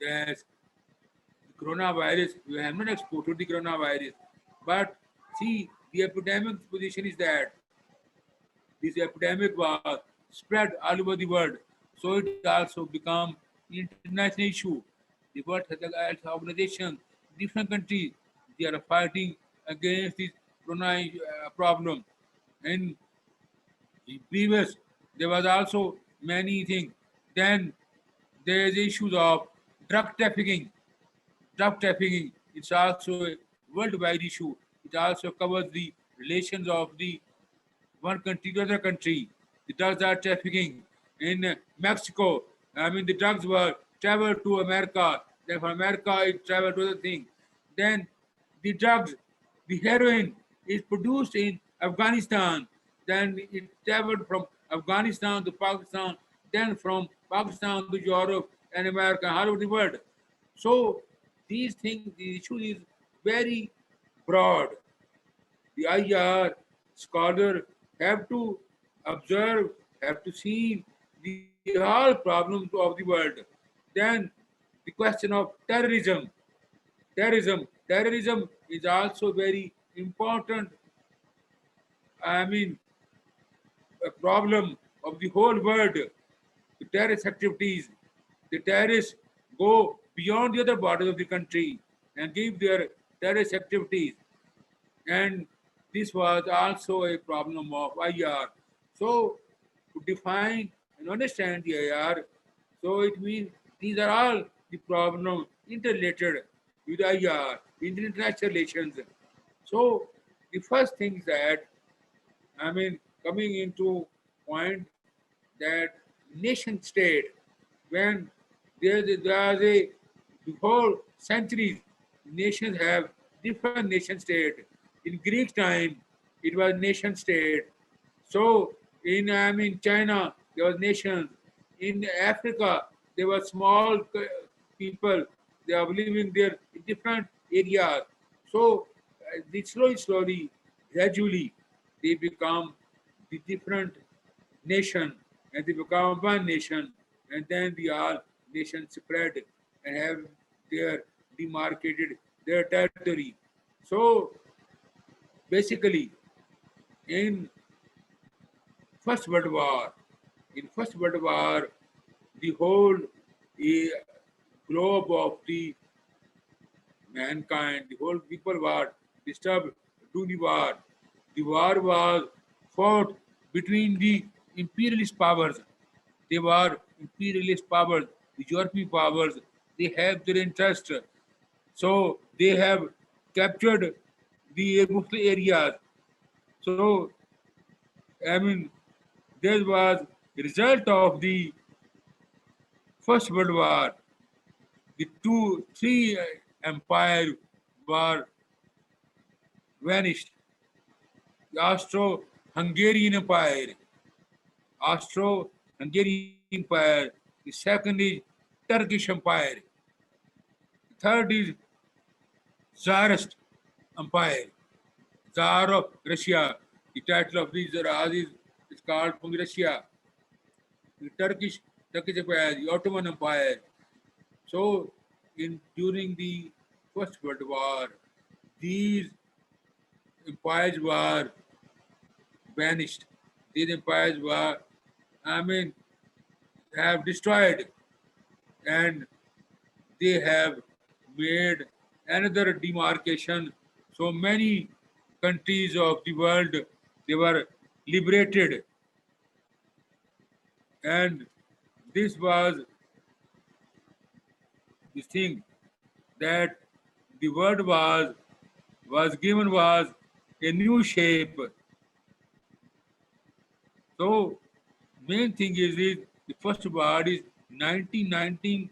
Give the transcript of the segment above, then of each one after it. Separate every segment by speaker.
Speaker 1: Yes, the coronavirus, we have not exported the coronavirus. But see, the epidemic position is that this epidemic was spread all over the world. So it also become international issue. The World Health Organization, different countries, they are fighting against this corona problem. And the previous, there was also many things. Then there is issues of drug trafficking. Drug trafficking, it's also a worldwide issue. It also covers the relations of the one country to other country. The drugs are trafficking in Mexico. I mean, the drugs were traveled to America. Then from America, it traveled to other thing. Then the drugs, the heroin is produced in Afghanistan. Then it traveled from Afghanistan to Pakistan. Then from Pakistan to Europe and America, all over the world. So these things, the issue is very broad. The IR scholar have to observe, have to see the all problems of the world. Then the question of terrorism is also very important. I mean, a problem of the whole world. The terrorist activities, the terrorists go beyond the other borders of the country and give their terrorist activities. And this was also a problem of IR. So to define and understand the IR, so it means these are all the problem interrelated with IR in international relations. So the first thing is that, I mean, coming into point that nation state, when there's a the whole centuries, nations have different nation state. In Greek time, it was nation state. So in China, there was nations. In Africa, there were small people. They are living there in different areas. So slowly, gradually, they become the different nation, and they become one nation, and then the all nations spread and have their demarcated their territory. So basically, in First World War, the whole globe of the mankind, the whole people were disturbed to the war. The war was fought between the imperialist powers. They were imperialist powers, the European powers. They have their interest. So they have captured the Muslim areas. So, I mean, there was a result of the First World War. The three empires were vanished. The Austro-Hungarian Empire, Austro-Hungarian Empire. The second is Turkish Empire. The third is Tsarist Empire, Tsar of Russia. The title of these Aziz is called from Russia. The Turkish Empire, the Ottoman Empire. So, in during the First World War, these empires were vanished. These empires were, I mean, have destroyed, and they have made another demarcation. So many countries of the world, they were liberated, and this was the thing that the world was given was a new shape. So main thing is the first word is 1919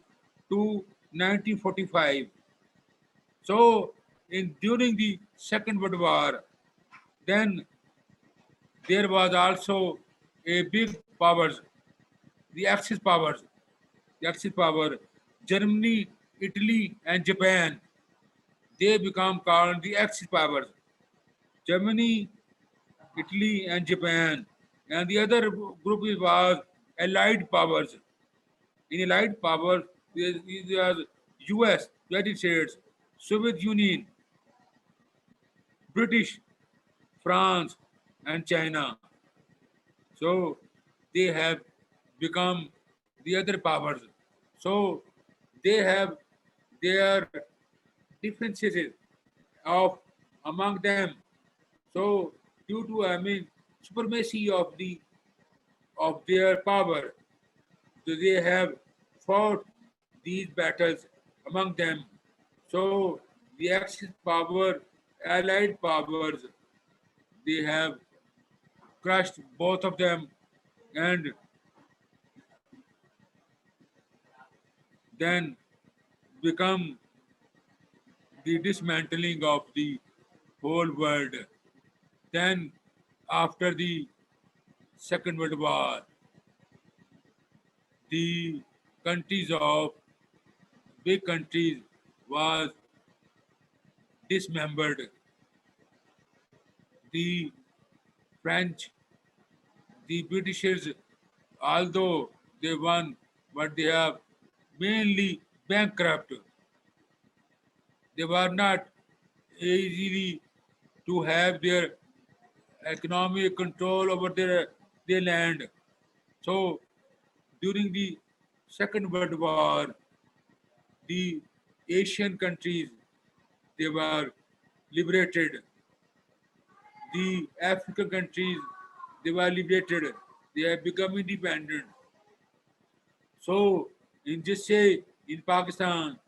Speaker 1: to 1945. So in during the Second World War, then there was also a big powers, the Axis powers, the Axis power, Germany, Italy, and Japan. They become called the Axis powers. Germany, Italy, and Japan. And the other group was Allied powers. In Allied powers, there was US, United States, Soviet Union, British, France, and China. So they have become the other powers. So they have their differences of among them. So due to supremacy of their power, so they have fought these battles among them. So the Axis power, allied powers, they have crushed both of them, and then become the dismantling of the whole world. Then, after the Second World War, the countries of big countries was dismembered. The French, the Britishers, although they won, but they have mainly bankrupt. They were not easily to have their economic control over their land. So during the Second World War, the Asian countries, they were liberated. The African countries, they were liberated. They have become independent. So in just say in Pakistan,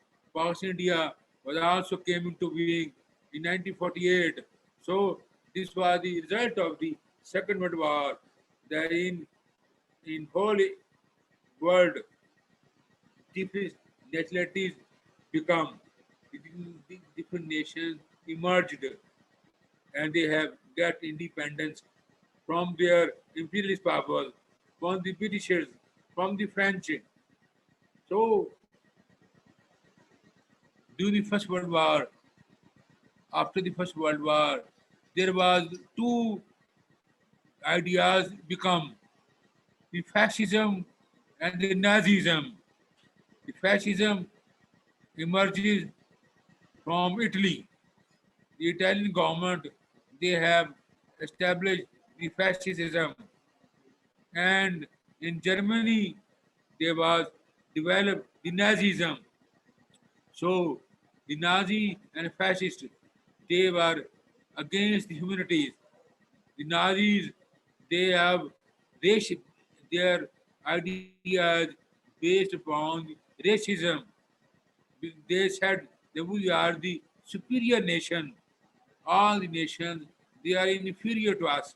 Speaker 1: India was also came into being in 1948. So this was the result of the Second World War. That in whole world different nationalities become different nations emerged, and they have got independence from their imperialist powers, from the Britishers, from the French. So during the First World War, after the First World War, there was two ideas become the fascism and the Nazism. The fascism emerges from Italy. The Italian government, they have established the fascism, and in Germany there was developed the Nazism. So the Nazi and fascist, they were against the humanities. The Nazis, they have race, their ideas based upon racism. They said that we are the superior nation. All the nations, they are inferior to us.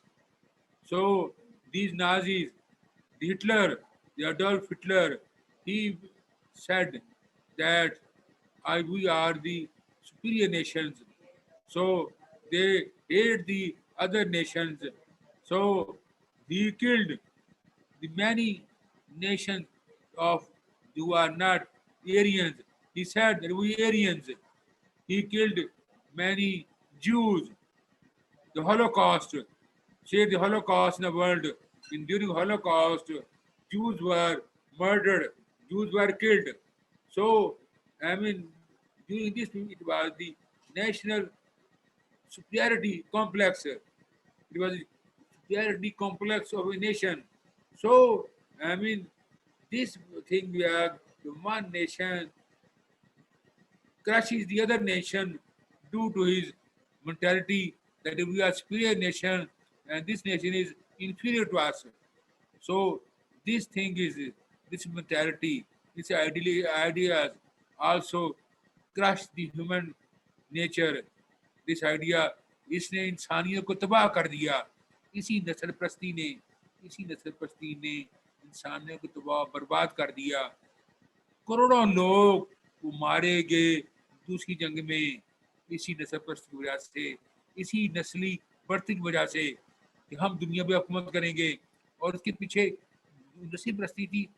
Speaker 1: So these Nazis, the Hitler, the Adolf Hitler, he said that we are the superior nations. So they hate the other nations. So he killed the many nations of who are not Aryans. He said that we Aryans. He killed many Jews. The Holocaust, say the Holocaust in the world. In during Holocaust, Jews were murdered, Jews were killed. So during this it was the national superiority complex. It was the superiority complex of a nation. So this thing where the one nation crushes the other nation due to his mentality that we are superior nation and this nation is inferior to us. So this thing is this mentality, this ideas also crush the human nature. This idea इसने इंसानियत को तबाह कर दिया. इसी नस्ल प्रस्ती ने इंसानियत को तबाह बर्बाद कर दिया. करोड़ों लोग वो मारे गए दूसरी जंग में इसी नस्ल परस्ती की वजह से, इसी नस्ली बढ़ती की वजह से कि हम दुनिया पे हुकूमत करेंगे. और उसके पीछे नस्ली परस्ती थी,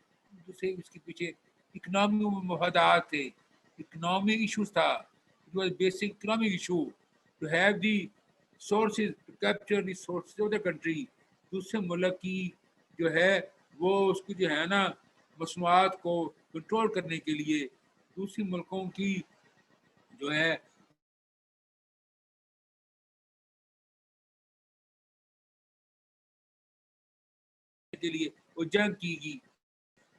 Speaker 1: दूसरे उसके पीछे इकोनॉमी मफादात थे, इकोनॉमिक इशूज था. It was basic economic issue to have the sources, to capture the sources of the country. दूसरे मुल्क की जो है वो उसकी जो है ना मसनूआत को कंट्रोल करने के लिए دوسری ملکوں کی جو ہے کے لیے وہ جنگ کی گئی.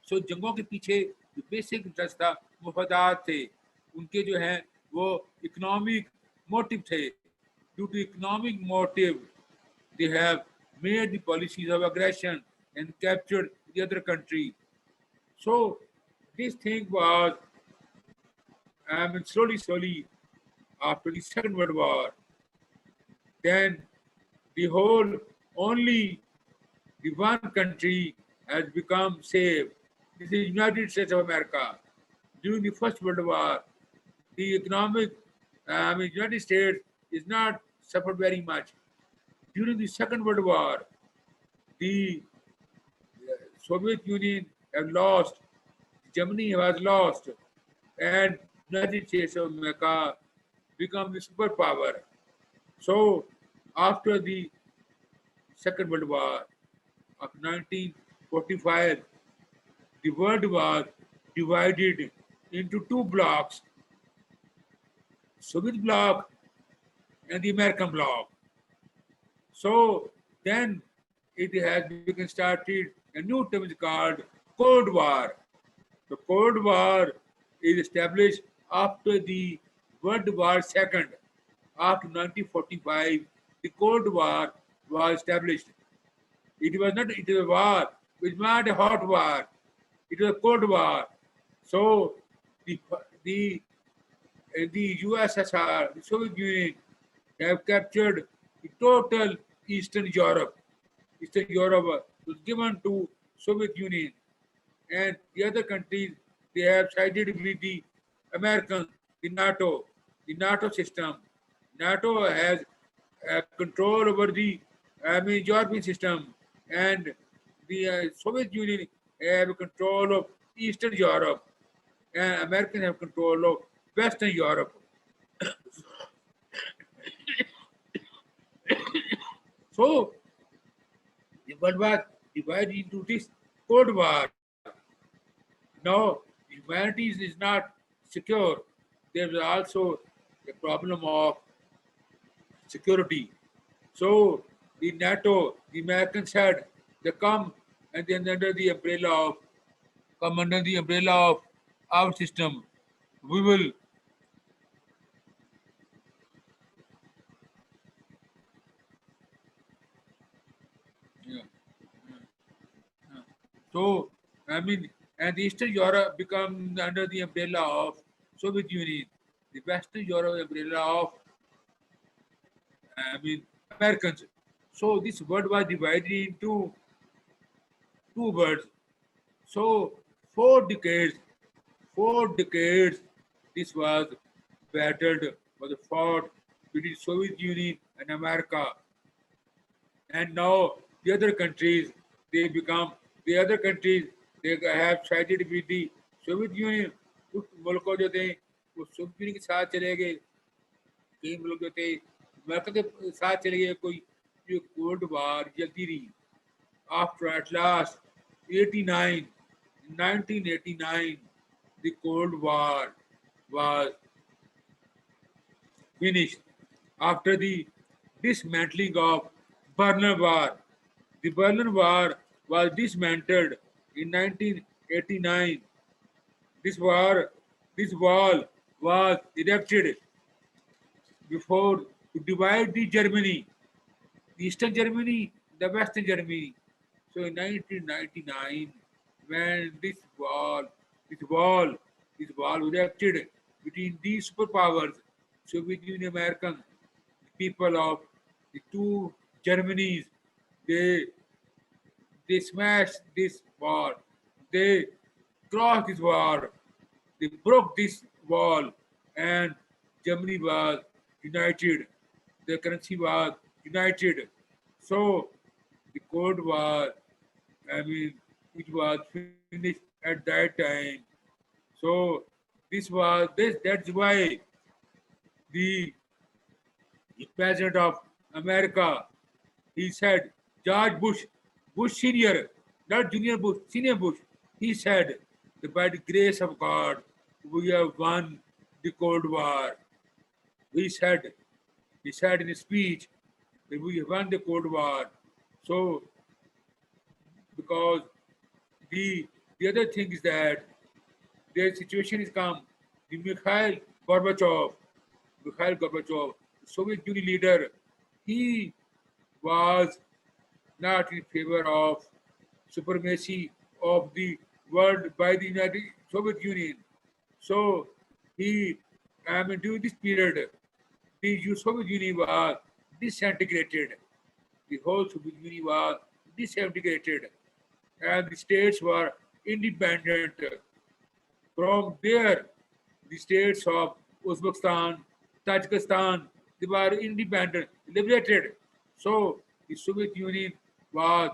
Speaker 1: سو جنگوں کے پیچھے جو بیسک انٹرسٹ تھا مفادات تھے ان کے جو ہے وہ اکنامک موٹو تھے. Due to economic motto they have made the policies of aggression and captured the other country. So this thing was, slowly after the Second World War, then the whole only the one country has become safe. This is United States of America. During the First World War, the economic, United States is not suffered very much. During the Second World War, the Soviet Union have lost, Germany has lost, and United States of America become the superpower. So after the Second World War of 1945, the world was divided into two blocks, Soviet bloc and the American bloc. So then it has become started a new term is called Cold War. The Cold War is established after the World War II. After 1945, the Cold War was established. It was not it was a war. It was not a hot war. It was a Cold War. So the the the USSR, the Soviet Union, have captured the total Eastern Europe. Eastern Europe was given to Soviet Union, and the other countries they have sided with the Americans, the NATO system. NATO has control over the European system, and the Soviet Union have control of Eastern Europe, and Americans have control of Western Europe. So the world was divided into this Cold War. Now humanity is not secure. There is also a problem of security. So the NATO, the Americans said they come and then under the umbrella of come under the umbrella of our system. We will yeah, yeah. So and Eastern Europe become under the umbrella of Soviet Union. The Western Europe umbrella of Americans. So this world was divided into two worlds. So 4 decades, 4 decades, this was fought between Soviet Union and America. And now the other countries, they become, the other countries, they have sided with the Soviet Union. کچھ ملک جو تھے وہ Soviet union کے ساتھ چلے گئے, کئی ملک جو تھے امریکہ کے ساتھ چلے گئے. کوئی یہ کولڈ وار جلتی رہی. After at last 89, 1989, the Cold War was finished. After the dismantling of Berlin Wall, the Berlin Wall was dismantled in 1989. This wall was erected before to divide the Germany, the Eastern Germany, the Western Germany. So in 1999, when this wall was erected between these superpowers, Soviet Union, American, the people of the two Germanys, they they smashed this wall. They crossed this wall. They broke this wall, and Germany was united. The currency was united. So the Cold War, it was finished at that time. So that's why the president of America, he said, George Bush, Bush Senior, not Junior Bush, Senior Bush, he said that by the grace of God, we have won the Cold War. He said in a speech that we have won the Cold War. So, because the the other thing is that their situation is come. The Mikhail Gorbachev, Soviet Union leader, he was not in favor of supremacy of the world by the United Soviet Union. So he, during this period, the Soviet Union was disintegrated. The whole Soviet Union was disintegrated, and the states were independent. From there, the states of Uzbekistan, Tajikistan, they were independent, liberated. So the Soviet Union was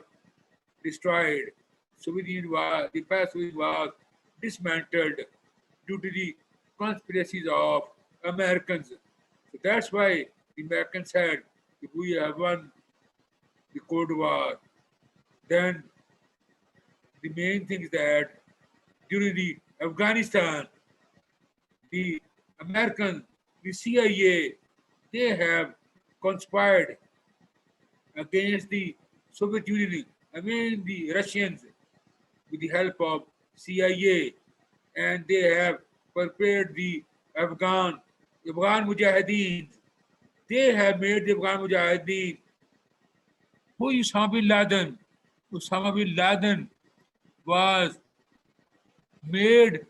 Speaker 1: destroyed. The past Soviet was dismantled due to the conspiracies of Americans. So that's why the Americans said, if we have won the Cold War, then the main thing is that during the Afghanistan, the Americans, the CIA, they have conspired against the Soviet Union, the Russians, with the help of CIA, and they have prepared the Afghan Mujahideen. They have made the Afghan Mujahideen. Who is Osama bin Laden? Osama bin Laden was made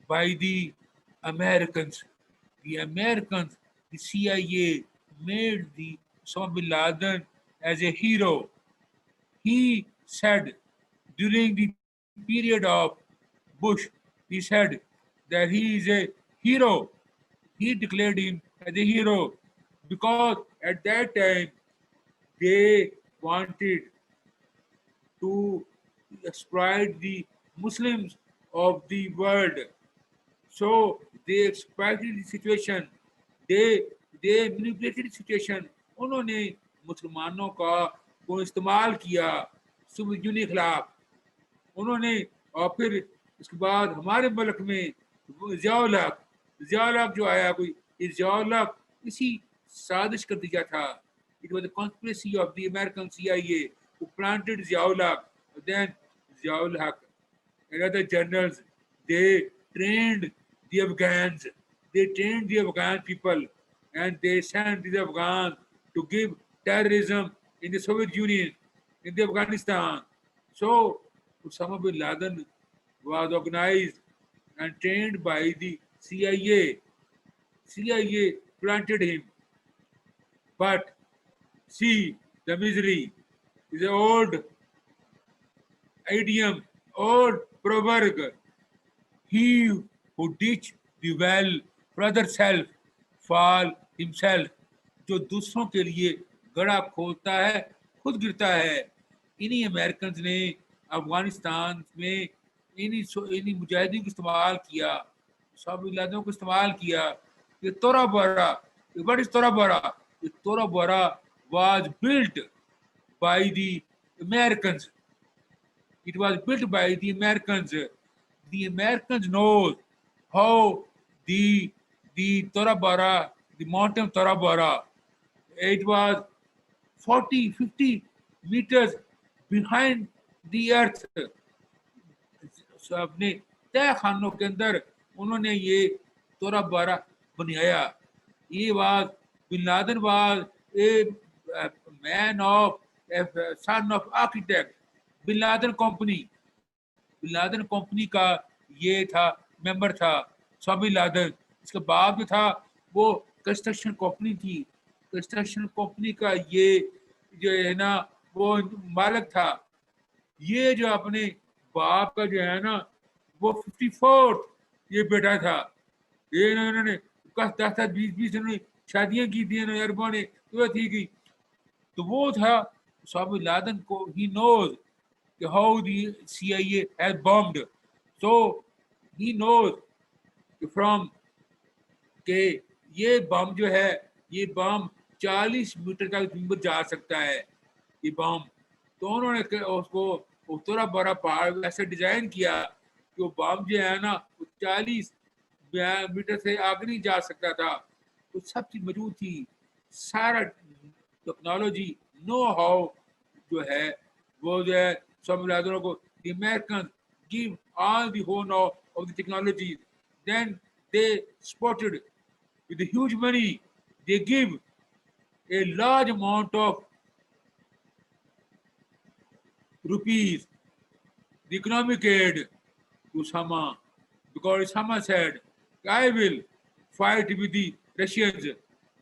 Speaker 1: by the Americans. The Americans, the CIA, made the Osama bin Laden as a hero. He said during the period of Bush, he said that he is a hero. He declared him as a hero because at that time they wanted to exploit the Muslims of the world. So they exploited the situation. they they manipulated the situation. उन्होंने मुसलमानों का को इस्तेमाल किया Soviet union के खिलाफ. उन्होंने और फिर इसके बाद हमारे मुल्क में जियाउल हक जो आया कोई जियाउल हक इसी साजिश कर दिया था. It was a conspiracy of the American CIA who planted Ziaul Haq. Then Ziaul Haq and other generals, they trained the Afghans. They trained the Afghan people and they sent the Afghans to give terrorism in the Soviet Union, in the Afghanistan. So Osama bin Laden was organized and trained by the CIA. CIA planted him. But see, the misery is an old idiom, old proverb. He who ditch the well for other self, fall himself. जो दूसरों के लिए गड़ा खोलता है खुद गिरता है. इन्हीं अमेरिकन ने अफगानिस्तान में इन्हीं मुजाहिदीन को इस्तेमाल किया, सब इलाकों को इस्तेमाल किया. ये तोरा बोरा was built by the Americans. It was built by the Americans. The Americans know how the Tora Bora, the mountain Tora Bora, it was 40-50 meters behind the earth. So अपने तय खानों के अंदर उन्होंने ये तोरा बारा बनाया. ये was Bin Laden was a man of son of architect. Bin Laden Company का ये था मेंबर था Osama Laden. इसका बाप जो था वो कंस्ट्रक्शन कंपनी थी. कंस्ट्रक्शन कंपनी का ये जो है ना वो मालिक था. ये जो अपने बाप का जो है ना वो 54th ये बेटा था. ये इन्होंने 10-20 इन्होंने शादियां की थी अरबों ने तो थी की. तो वो था Osama Laden को. He knows how the CIA has bombed. So he knows from के ये बम जो है ये बम 40 मीटर का जा सकता है ये बम. तो उन्होंने उसको तोरा बड़ा पहाड़ ऐसे डिजाइन किया कि वो बम जो है ना वो 40 میٹر سے آگے نہیں جا سکتا تھا. تو سب چیز موجود تھی, سارا ٹیکنالوجی نو ہاؤ جو ہے وہ جو ہے سب ملازموں کو the Americans give all the whole of the technologies. Then they spotted with the huge money. They give a large amount of rupees, the economic aid to Osama, because Osama said, I will fight with the Russians.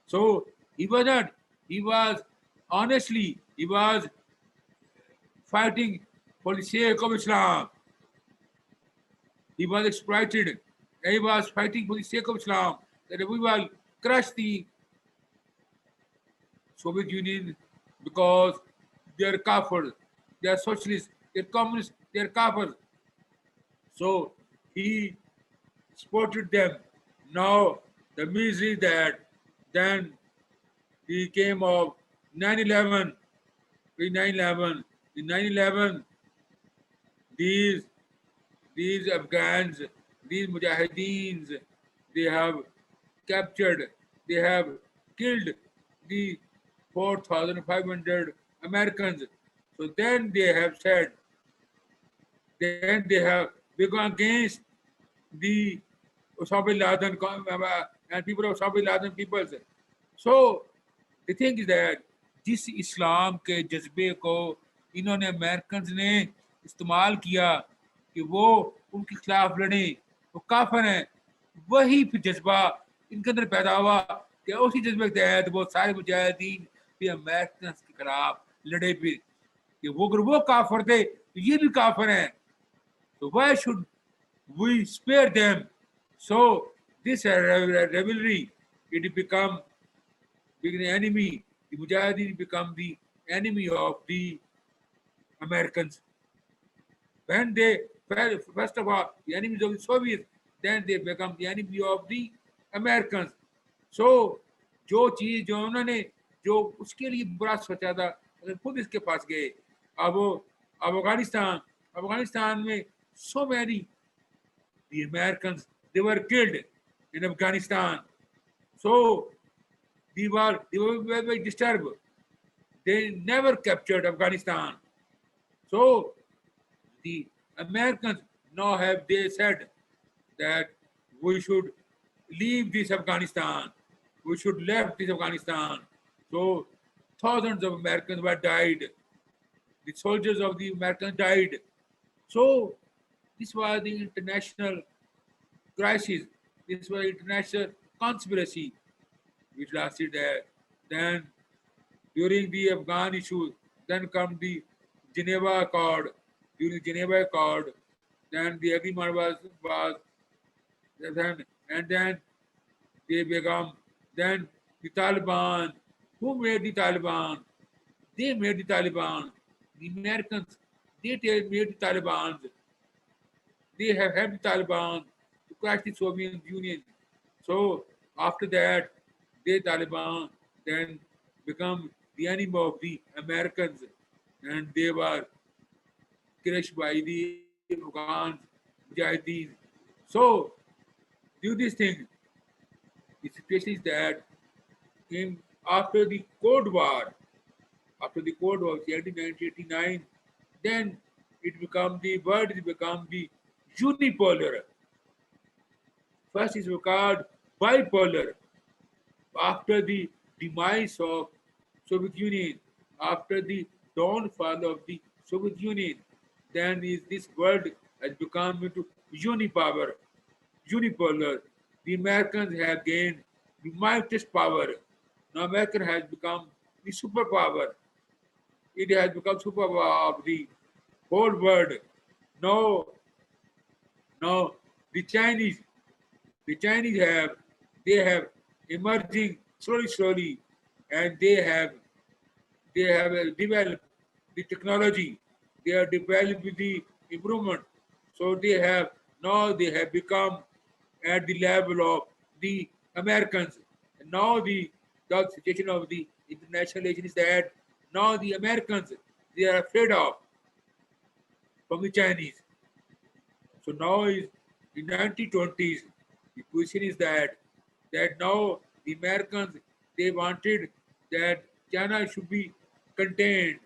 Speaker 1: So he was not, he was honestly, he was fighting for the sake of Islam. He was exploited. He was fighting for the sake of Islam, that we will crush the Soviet Union because they are kafirs, they are socialists, they are communists, they are kafirs. So he supported them. Now the misery that then he came of 9/11, pre-9/11, in 9/11, these these Afghans, these Mujahideens, they have captured, they have killed the 4,500 Americans. So then they have said, then they have begun against the Osama bin Laden and people of Osama bin Laden peoples. So the thing is that جس اسلام کے جذبے کو انہوں نے Americans نے استعمال کیا کہ وہ ان کے خلاف لڑیں, وہ کافر ہیں, وہی پھر جذبہ ان کے اندر پیدا ہوا کہ اسی جذبے کے تحت وہ سارے مجاہدین پھر امریکنز کے خلاف لڑے, پھر کہ وہ اگر وہ کافر تھے تو یہ بھی کافر ہیں, تو why should we spare them? So this rivalry, it become the enemy. The Mujahideen become the enemy of the Americans. When they, first of all, the enemies of the Soviets, then they become the enemy of the Americans. So جو چیز جو انہوں نے جو اس کے لیے برا سوچا تھا, اگر خود اس کے پاس گئے, اب افغانستان میں so many the Americans, they were killed in Afghanistan. So they were very disturbed. They never captured Afghanistan. So the Americans now have they said that we should leave this Afghanistan. We should left this Afghanistan. So thousands of Americans were died. The soldiers of the Americans died. So this was the international crisis. This was international conspiracy which lasted there. Then during the Afghan issues, then come the Geneva Accord. During the Geneva Accord, then the agreement was then, and then they become, then the Taliban. Who made the Taliban? They made the Taliban. The Americans, they made the Taliban. They have helped the Taliban to crash the Soviet Union. So after that, they Taliban then become the enemy of the Americans, and they were crushed by the Afghans, Mujahideen. So do this thing. The situation is that in after the Cold War, 1989, then it become the world is become the unipolar. First is called bipolar. After the demise of Soviet Union, after the downfall of the Soviet Union, then is this world has become into unipolar. The Americans have gained the mightiest power. Now America has become the superpower. It has become superpower of the whole world. Now, now the Chinese they have emerging slowly, and they have developed the technology. They have developed the improvement. So they have become at the level of the Americans. And now the situation of the international relation is that now the Americans, they are afraid of from the Chinese. So now is in 1920s, The question is that now the Americans, they wanted that China should be contained,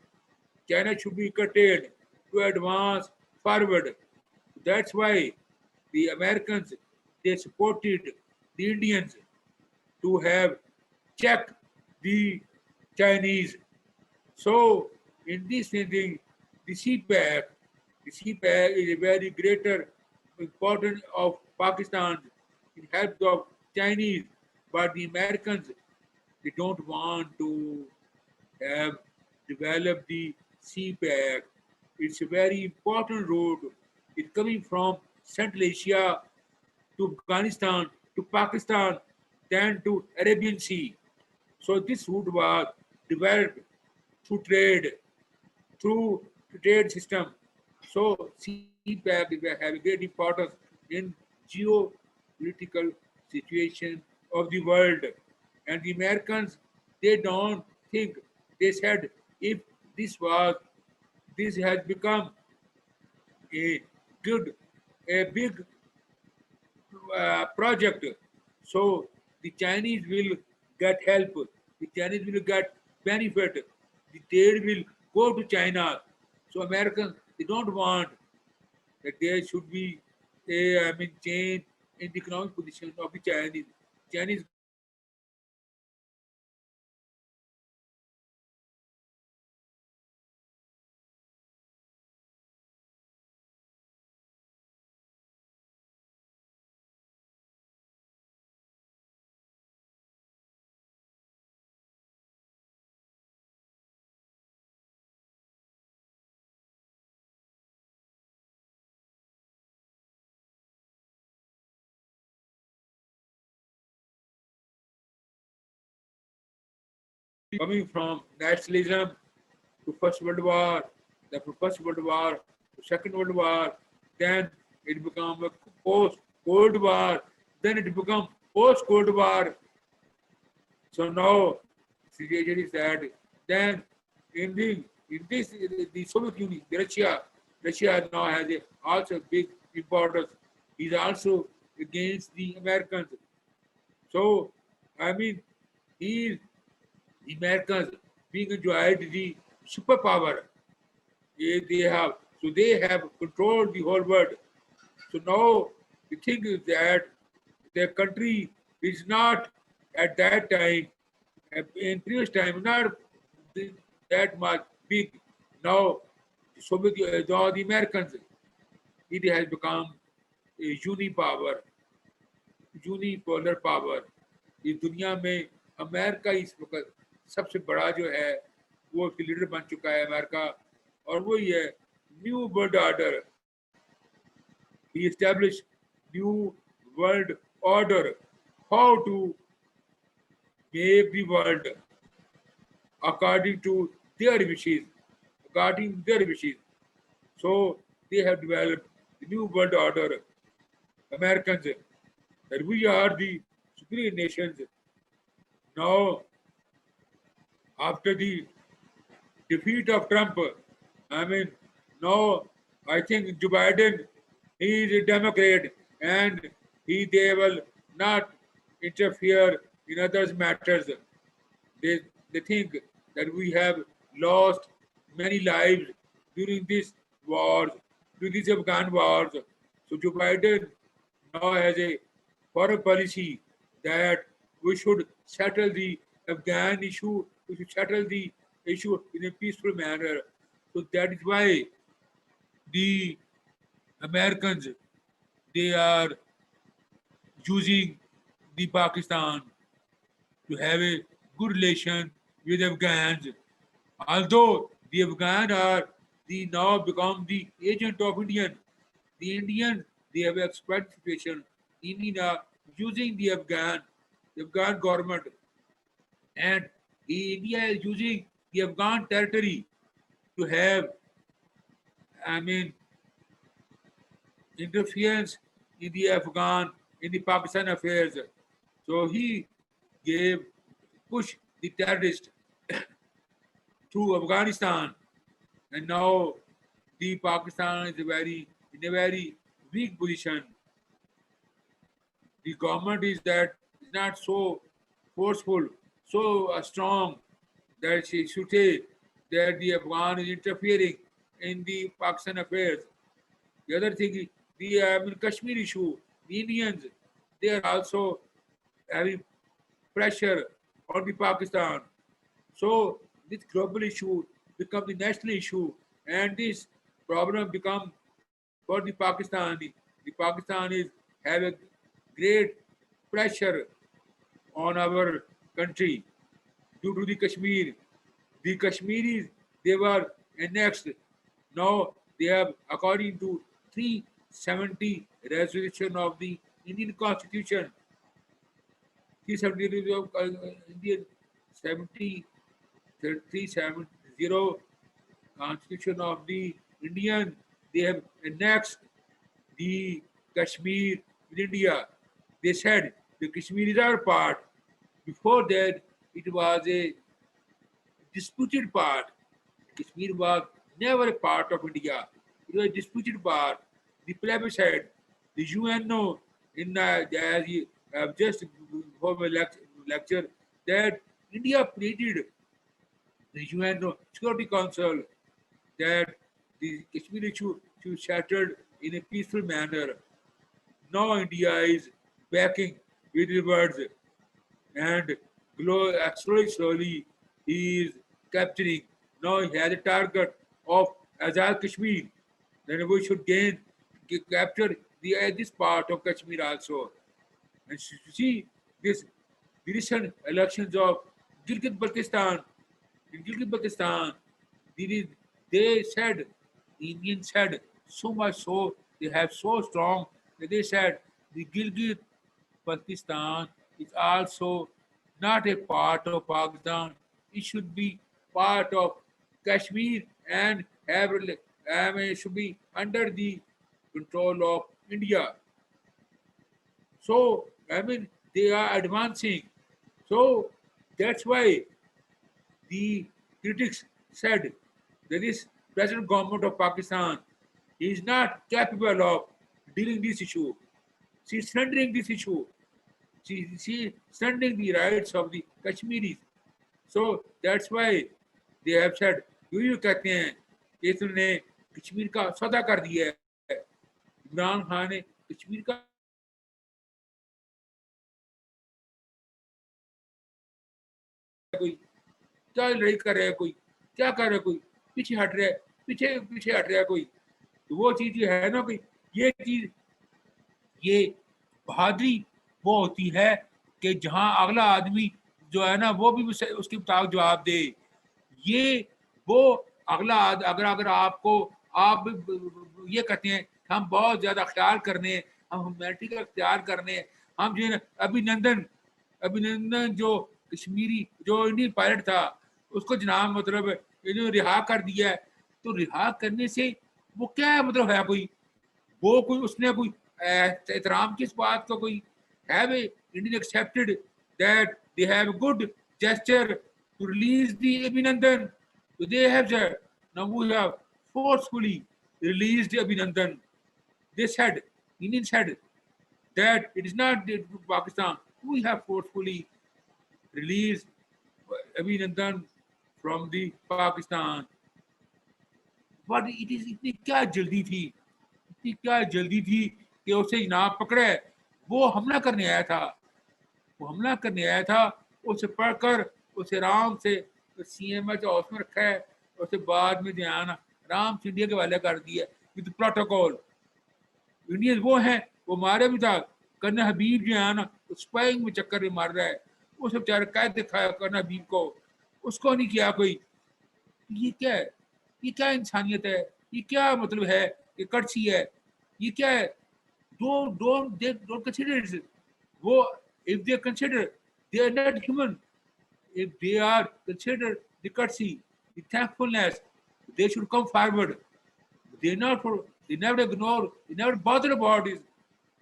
Speaker 1: China should be curtailed to advance forward. That's why the Americans, they supported the Indians to have check the Chinese. So in this thing, the CPAC, the CPAC is a very greater important of Pakistan in help of Chinese, but the Americans, they don't want to have developed the CPAC. It's a very important road. It's coming from Central Asia to Afghanistan to Pakistan, then to Arabian Sea. So this route was developed through through trade system. So CPAC have a great importance in geopolitical situation of the world. And the Americans, they don't think, they said if this was, this has become a good, a big project. So the Chinese will get help. The Chinese will get benefit. The trade will go to China. So Americans, they don't want that there should be a, I mean, change in the economic position of the Chinese. Chinese coming from nationalism to First World War, then from First World War to Second World War, then it became a post Cold War, then it became post Cold War. So now situation is that then in this the Soviet Union, Russia now has a also big importance. Is also against the Americans. So I mean, he the Americans being enjoyed the superpower. They have, so they have controlled the whole world. So now the thing is that their country is not at that time, in previous time, not that much big. Now, Soviet, now the Americans, it has become a unipolar power. इस दुनिया में America इस वक्त सबसे बड़ा जो है वो लीडर बन चुका है अमेरिका, और वही है new world order. He establish new world order, how to make the world according to their wishes, according to their wishes. So they have developed the new world order. Americans, that we are the superior nations. Now, after the defeat of Trump, I mean, now I think Joe Biden, he is a Democrat, and they will not interfere in others' matters. They, they think that we have lost many lives during this wars, during these Afghan wars. So Joe Biden now has a foreign policy that we should settle the Afghan issue, we should settle the issue in a peaceful manner. So that is why the Americans, they are using the Pakistan to have a good relation with Afghans. Although the Afghans are the now become the agent of Indian, the Indians, they have expert situation in India using the Afghan government, and India is using the Afghan territory to have, I mean, interference in the Afghan, in the Pakistan affairs. So he gave push the terrorists through Afghanistan, and now the Pakistan is in a very weak position. the government is that is not so forceful, so strong that she should say that the Afghan is interfering in the Pakistan affairs. The other thing is the Kashmir issue. The Indians, they are also having pressure on the Pakistan. So this global issue become the national issue, and this problem become for the Pakistan. The Pakistan is have a great pressure on our country due to the Kashmir. The Kashmiris, they were annexed. Now they have, according to 370 resolution of the Indian Constitution, 370 of Indian 70 370 Constitution of the Indian, they have annexed the Kashmir in India. They said the Kashmir is our part. Before that, it was a disputed part. Kashmir was never a part of India. It was a disputed part. The plebiscite, the UNO, in as you have just before my lecture, that India pleaded the UN Security Council that the Kashmir issue should be settled in a peaceful manner. Now India is backing with rewards and slowly he is capturing. Now he has a target of Azad Kashmir. Then we should capture this part of Kashmir also. And see this the recent elections of Gilgit Baltistan. In Gilgit Baltistan, there is, they said, the Indians said so much so, they have so strong that they said the Gilgit Baltistan is also not a part of Pakistan. It should be part of Kashmir and should be under the control of India. So, they are advancing. So, that's why the critics said that this present government of Pakistan is not capable of dealing this issue. She is surrendering this issue. She is surrendering the rights of the Kashmiris. So that's why they have said, you कहते हैं कि इसने कश्मीर का सौदा कर दिया है इमरान खान ने कश्मीर का कोई क्या लड़ाई कर रहा है कोई क्या कर रहा है कोई पीछे हट रहा है पीछे पीछे हट रहा है कोई तो वो चीज है ना कोई ये चीज ये बहादुरी वो होती है कि जहां अगला आदमी जो है ना वो भी उसके मुताबिक जवाब दे ये वो अगला अगर अगर आपको आप ये कहते हैं हम बहुत ज्यादा ख्याल करने हम ह्यूमैनिटी का इख्तियार करने हम जो है अभिनंदन अभिनंदन जो कश्मीरी जो इंडियन पायलट था उसको जनाब मतलब ये रिहा कर दिया है तो रिहा करने से वो क्या मतलब है कोई उसने कोई एहतराम किस बात का कोई have a Indian accepted that they have a good gesture to release the Abhinandan. So they have said, now we have forcefully released Abhinandan. They said, Indians said that it is not Pakistan. We have forcefully released Abhinandan from the Pakistan. But it is इतनी क्या जल्दी थी कि उसे जनाब पकड़े वो हमला करने आया था उसे पढ़कर उसे आराम से CMH हाउस में रखा है उसे बाद में ध्यान आराम से इंडिया के वाले कर दिया विद प्रोटोकॉल इंडियन वो हैं वो मारे भी था करना हबीब जो है ना स्पाइंग में चक्कर में मार रहा है उस बेचारे कैद दिखाया करना हबीब को उसको नहीं किया कोई ये क्या है ये क्या इंसानियत है ये क्या मतलब है ये कड़छी है ये क्या है don't consider it. If they consider, they are not human. If they are considered the courtesy, the thankfulness, they should come forward. They never ignore, they never bother about it.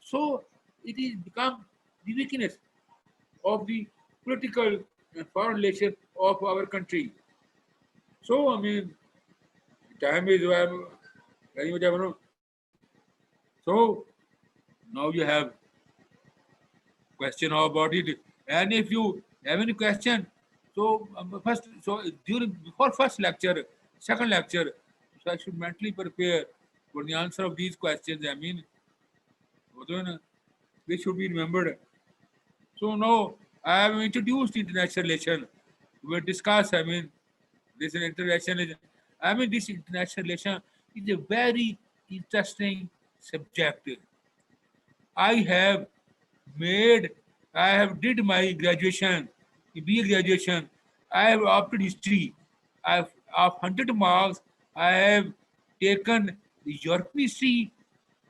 Speaker 1: So it is become the weakness of the political and foreign relation of our country. So time is very much. So now you have question how about it. And if you have any question, so before first lecture, second lecture, so I should mentally prepare for the answer of these questions. I mean, they should be remembered. So now I have introduced international relation. We discuss. I mean, this international. This international relation is a very interesting subject. I have made. I have did my graduation, BA graduation. I have opted history. I have of 100 marks. I have taken the European history.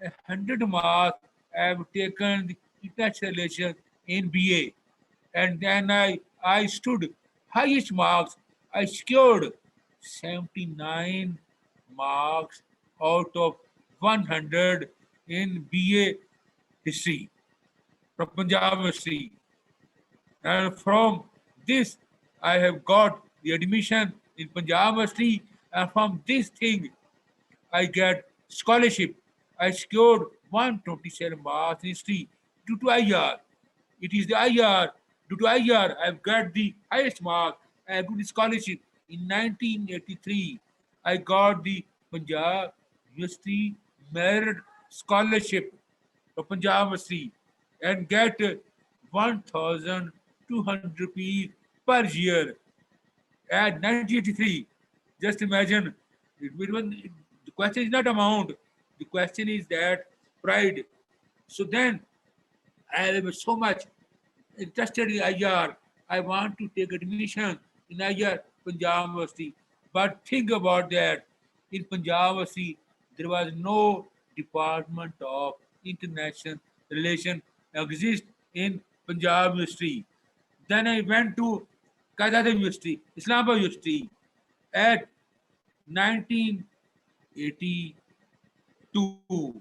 Speaker 1: 100 marks. I have taken the international relations in BA, and then I stood highest marks. I secured 79 marks out of 100 in BA history from Punjab University. And from this, I have got the admission in Punjab University, and from this thing, I get scholarship. I secured 127 marks in history due to IR. It is the IR. Due to IR, I've got the highest mark. I got the scholarship. In 1983, I got the Punjab University Merit Scholarship for Punjab University and get 1,200 rupees per year at 1983. Just imagine, the question is not amount, the question is that pride. So then I was so much interested in IR. I want to take admission in IR Punjab University. But think about that. In Punjab University, there was no department of international relation exist in Punjab University. Then I went to Qaeda University, Islamabad University at 1982.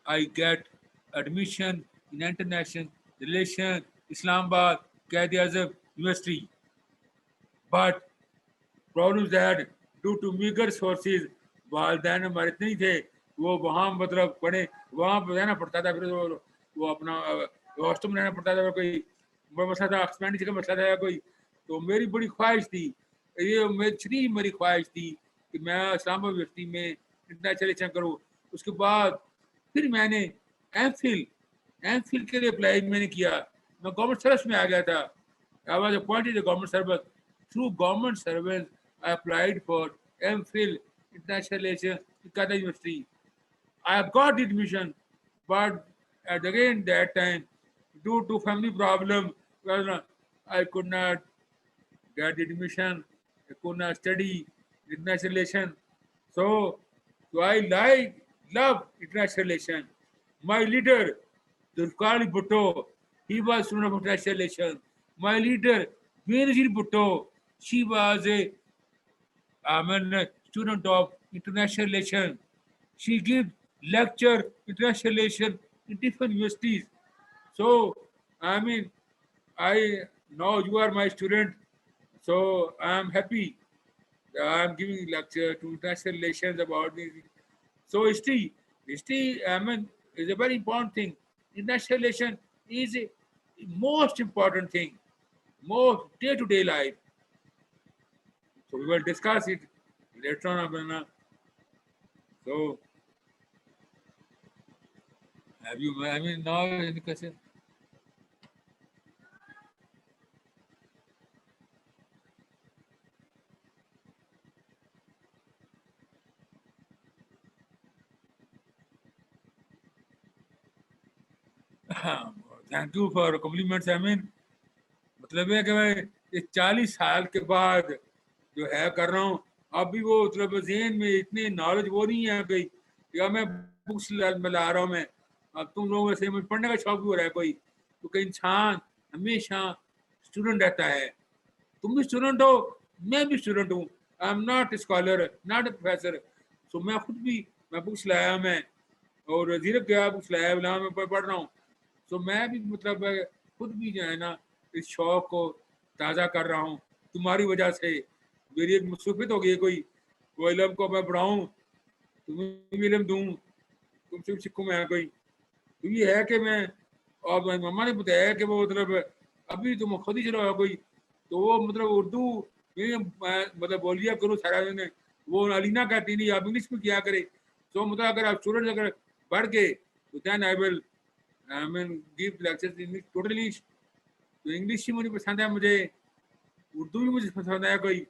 Speaker 1: I get admission in international relation Islamabad Quaid-e-Azam University. But problem that due to meagre sources वालदैन हमारे इतने ही थे वो वहाँ मतलब पढ़े वहाँ पर रहना पड़ता था फिर वो अपना हॉस्टल में रहना पड़ता था कोई मसला था एक्सपेंडिचर का मसला था कोई तो मेरी बड़ी ख्वाहिश थी ये मेरी ख्वाहिश थी कि मैं इस्लामाबाद यूनिवर्सिटी में इंटरनेशनल रिलेशन करूँ उसके बाद फिर मैंने एम फिल के लिए अप्लाई मैंने किया मैं गवर्नमेंट सर्विस में आ गया था I was appointed government service through government service I applied for MPhil International Relations in Qatar University. I got admission, but at again that time, due to family problem, well, I could not get admission. I could not study international relations. So love international relations. My leader, Dulkali Bhutto, he was student of international relations. My leader, Benazir Bhutto, she was a student of international relations. She gives lecture international relations in different universities. So, I know you are my student, so I am happy. I am giving lecture to international relations about this. So, history, is a very important thing. International relation is a most important thing, most day-to-day life. So we will discuss it later on, Abhina. So, have you, now any question? Thank you for compliments. मतलब है कि मैं ये 40 साल के बाद जो है कर रहा हूँ अभी वो मतलब ज़हन में इतनी नॉलेज वो नहीं है कि या मैं बुक्स में ला रहा हूँ मैं अब तुम लोगों से मुझे पढ़ने का शौक भी हो रहा है कोई तो कई इंसान हमेशा स्टूडेंट रहता है तुम भी स्टूडेंट हो मैं भी स्टूडेंट हूँ I am not a scholar not a professor सो मैं खुद भी मैं बुक्स लाया मैं और जीरक गया बुक्स लाया मैं पढ़ रहा हूँ सो मैं भी मतलब खुद भी जो है ना इस शौक को ताज़ा कर रहा हूँ तुम्हारी वजह से मेरी एक मुसीबत हो गई कोई वो इलम को मैं बढ़ाऊँ तुम्हें भी इलम दूँ तुमसे भी सीखूँ मैं कोई तो ये है कि मैं اور میری مما نے بتایا کہ وہ مطلب ابھی تم خود ہی چلو کوئی تو وہ مطلب اردو مطلب بولیا کرو سارا دن. وہ علینا کہتی نہیں آپ انگلش میں کیا کرے. تو مطلب اگر آپ اسٹوڈنٹ اگر بڑھ گئے تو then I will give lecture total English. تو انگلش ہی مجھے پسند ہے, مجھے اردو بھی مجھے پسند ہے کوئی.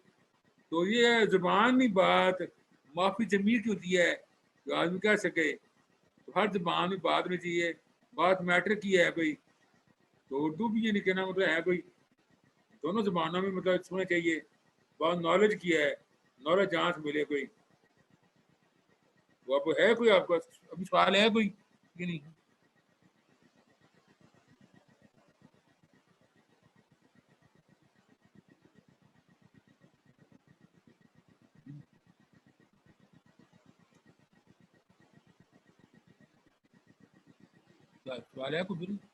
Speaker 1: تو یہ زبانی بات معافی ضمیر کی ہوتی ہے جو آدمی کہہ سکے. تو ہر زبان میں بات نہیں چاہیے, بات میٹر کی ہے کوئی. تو اردو بھی یہ نہیں کہنا مطلب ہے کوئی, دونوں زبانوں میں مطلب سننا چاہیے. بہت نالج کی ہے, نالج جہاں سے ملے کوئی. وہ آپ کو ہے کوئی, آپ کا ابھی سوال ہے کوئی کہ نہیں؟ سوال ہے کوئی بھی نہیں؟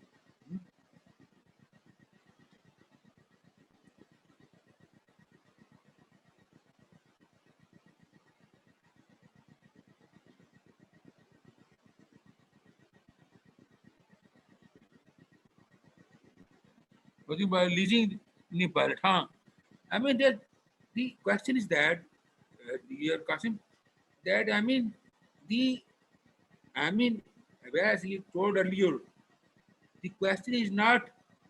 Speaker 1: By leasing any pilot, huh? I mean, that the question is that dear Qasim, that the I mean, as you told earlier, the question is not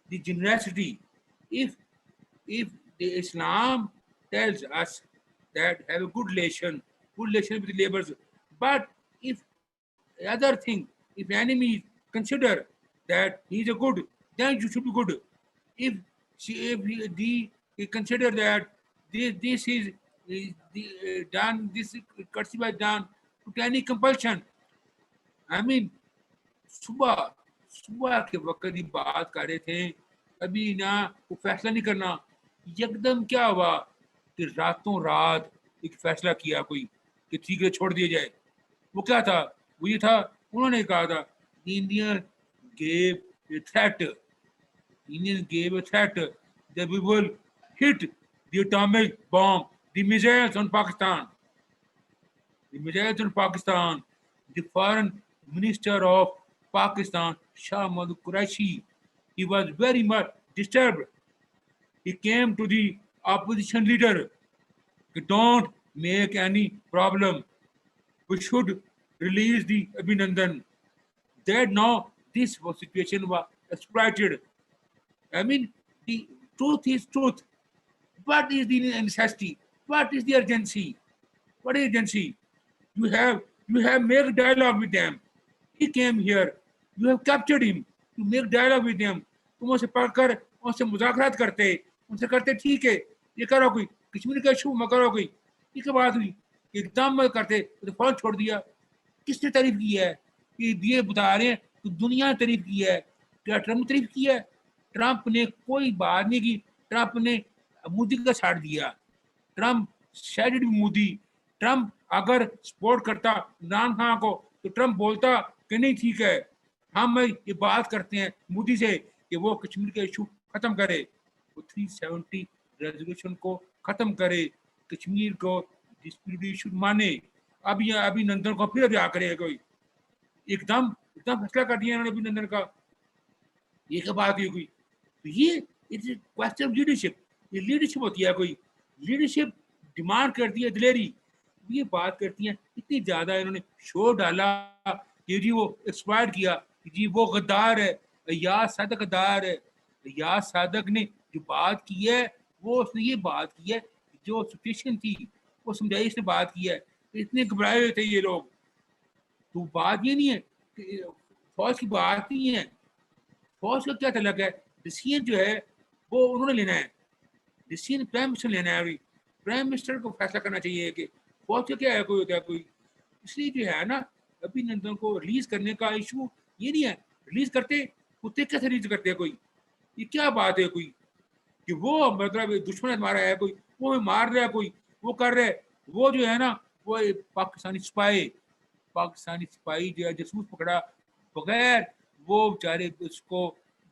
Speaker 1: the generosity. If if the Islam tells us that have a good relation with the neighbors, but if other thing, if enemy consider that he is a good, then you should be good. If he consider that this is done, this courtesy was done to any compulsion. I mean, صبح صبح کے وقت کی بات کر رہے تھے, ابھی نہ وہ فیصلہ نہیں کرنا. یکدم کیا ہوا کہ راتوں رات ایک فیصلہ کیا کوئی کہ ٹھیک ہے چھوڑ دیا جائے. وہ کیا تھا؟ وہ یہ تھا, انہوں نے کہا تھا India gave a threat. Indians gave a threat that we will hit the atomic bomb, the missiles on Pakistan. The missiles on Pakistan. The foreign minister of Pakistan, Shah Mahmud Qureshi, he was very much disturbed. He came to the opposition leader, don't make any problem. We should release the Abhinandan. That now this situation was exploited. I mean, the truth is truth. What is the necessity? What is the urgency? What is urgency? You have made dialogue with them. He came here. You have captured him. You make dialogue with them. تم اسے پڑھ کر ان سے مذاکرات کرتے, ان سے کرتے ٹھیک ہے یہ کرو کوئی کشمیر کا ایشو میں کرو کوئی, یہ کیا بات ہوئی؟ ایک دم میں کرتے تو فوراً چھوڑ دیا. کس نے تعریف کی ہے؟ یہ بتا رہے ہیں کہ دنیا نے تعریف کی ہے. کیا ٹرمپ نے تعریف کی ہے؟ ٹرمپ نے کوئی بات نہیں کی. ٹرمپ نے مودی کا ساتھ دیا. Trump sided Modi. ٹرمپ اگر سپورٹ کرتا عمران خان کو تو ٹرمپ بولتا کہ نہیں ٹھیک ہے ہم یہ بات کرتے ہیں مودی سے کہ وہ کشمیر کا ایشو ختم کرے, وہ 370 ریزولوشن کو ختم کرے, کشمیر کو ڈسپیوٹ ایشو مانے. ابھی نندن کو پھر آ کرے کوئی ایک دم فیصلہ کر دیا انہوں نے ابھی نندن کا. یہ کیا بات ہے کوئی؟ تو یہ کوشچن آف لیڈرشپ. یہ لیڈرشپ ہوتی ہے کوئی. لیڈرشپ ڈیمانڈ کرتی ہے دلیری. یہ بات کرتی ہیں اتنی زیادہ انہوں نے شور ڈالا کہ جی وہ ایکسپائر کیا, جی وہ غدار ہے, ایاز صادق غدار ہے. ایاز صادق نے جو بات کی ہے وہ اس نے یہ بات کی ہے جو سچویشن تھی وہ سمجھائی, اس نے بات کی ہے. اتنے گھبرائے ہوئے تھے یہ لوگ. تو بات یہ نہیں ہے کہ فوج کی بات نہیں ہے. فوج کا کیا تعلق ہے؟ ڈیسیژن جو ہے وہ انہوں نے لینا ہے. ڈیسیژن پرائم منسٹر لینا ہے. ابھی پرائم منسٹر کو فیصلہ کرنا چاہیے کہ فوج کا کیا ہے کوئی ہوتا ہے کوئی. اس لیے جو ہے نا ابھی نندن کو ریلیز کرنے کا ایشو یہ نہیں ہے. ریلیز کرتے کتے کیسے ریلیز کرتے ہیں کوئی؟ یہ کیا بات ہے کوئی کہ وہ مطلب دشمن ہمارا ہے کوئی, وہ ہمیں مار رہا ہے کوئی, وہ کر رہے, وہ جو ہے نا وہ پاکستانی سپاہی جو ہے جاسوس پکڑا بغیر وہ بیچارے اس کو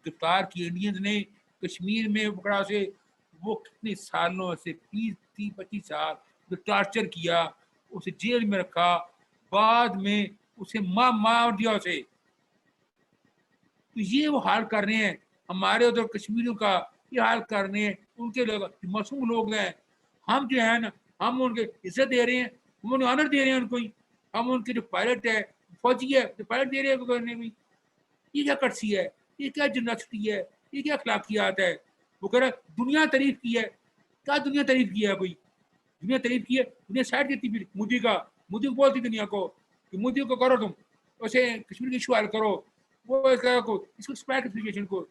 Speaker 1: گرفتار کیے انڈینز نے کشمیر میں پکڑا اسے. وہ کتنے سالوں سے 30-25 سال جو ٹارچر کیا, اسے جیل میں رکھا, بعد میں اسے مار دیا اسے. تو یہ وہ حال کر رہے ہیں ہمارے ادھر کشمیریوں کا، یہ حال کر رہے ہیں ان کے لوگ، معصوم لوگ ہیں. ہم جو ہے نا ہم ان کے عزت دے رہے ہیں، ہم انہیں آنر دے رہے ہیں ان کو ہی. ہم ان کے جو پائلٹ ہے فوجی ہے جو پائلٹ دے رہے ہیں کرنے میں. یہ کیا کرسی ہے، یہ کیا جناسٹی ہے، یہ کیا اخلاقیات ہے. وہ کہہ رہا دنیا تعریف کی ہے. کیا دنیا تعریف کی ہے؟ کوئی دنیا تعریف کی ہے؟ دنیا سائڈ دیتی پھر مودی کا، مودی کو بولتی دنیا کو کہ مودی کو کرو تم ویسے کشمیر کی ایشو حل کرو، وہ اس کو اسپیسیفکیشن کو.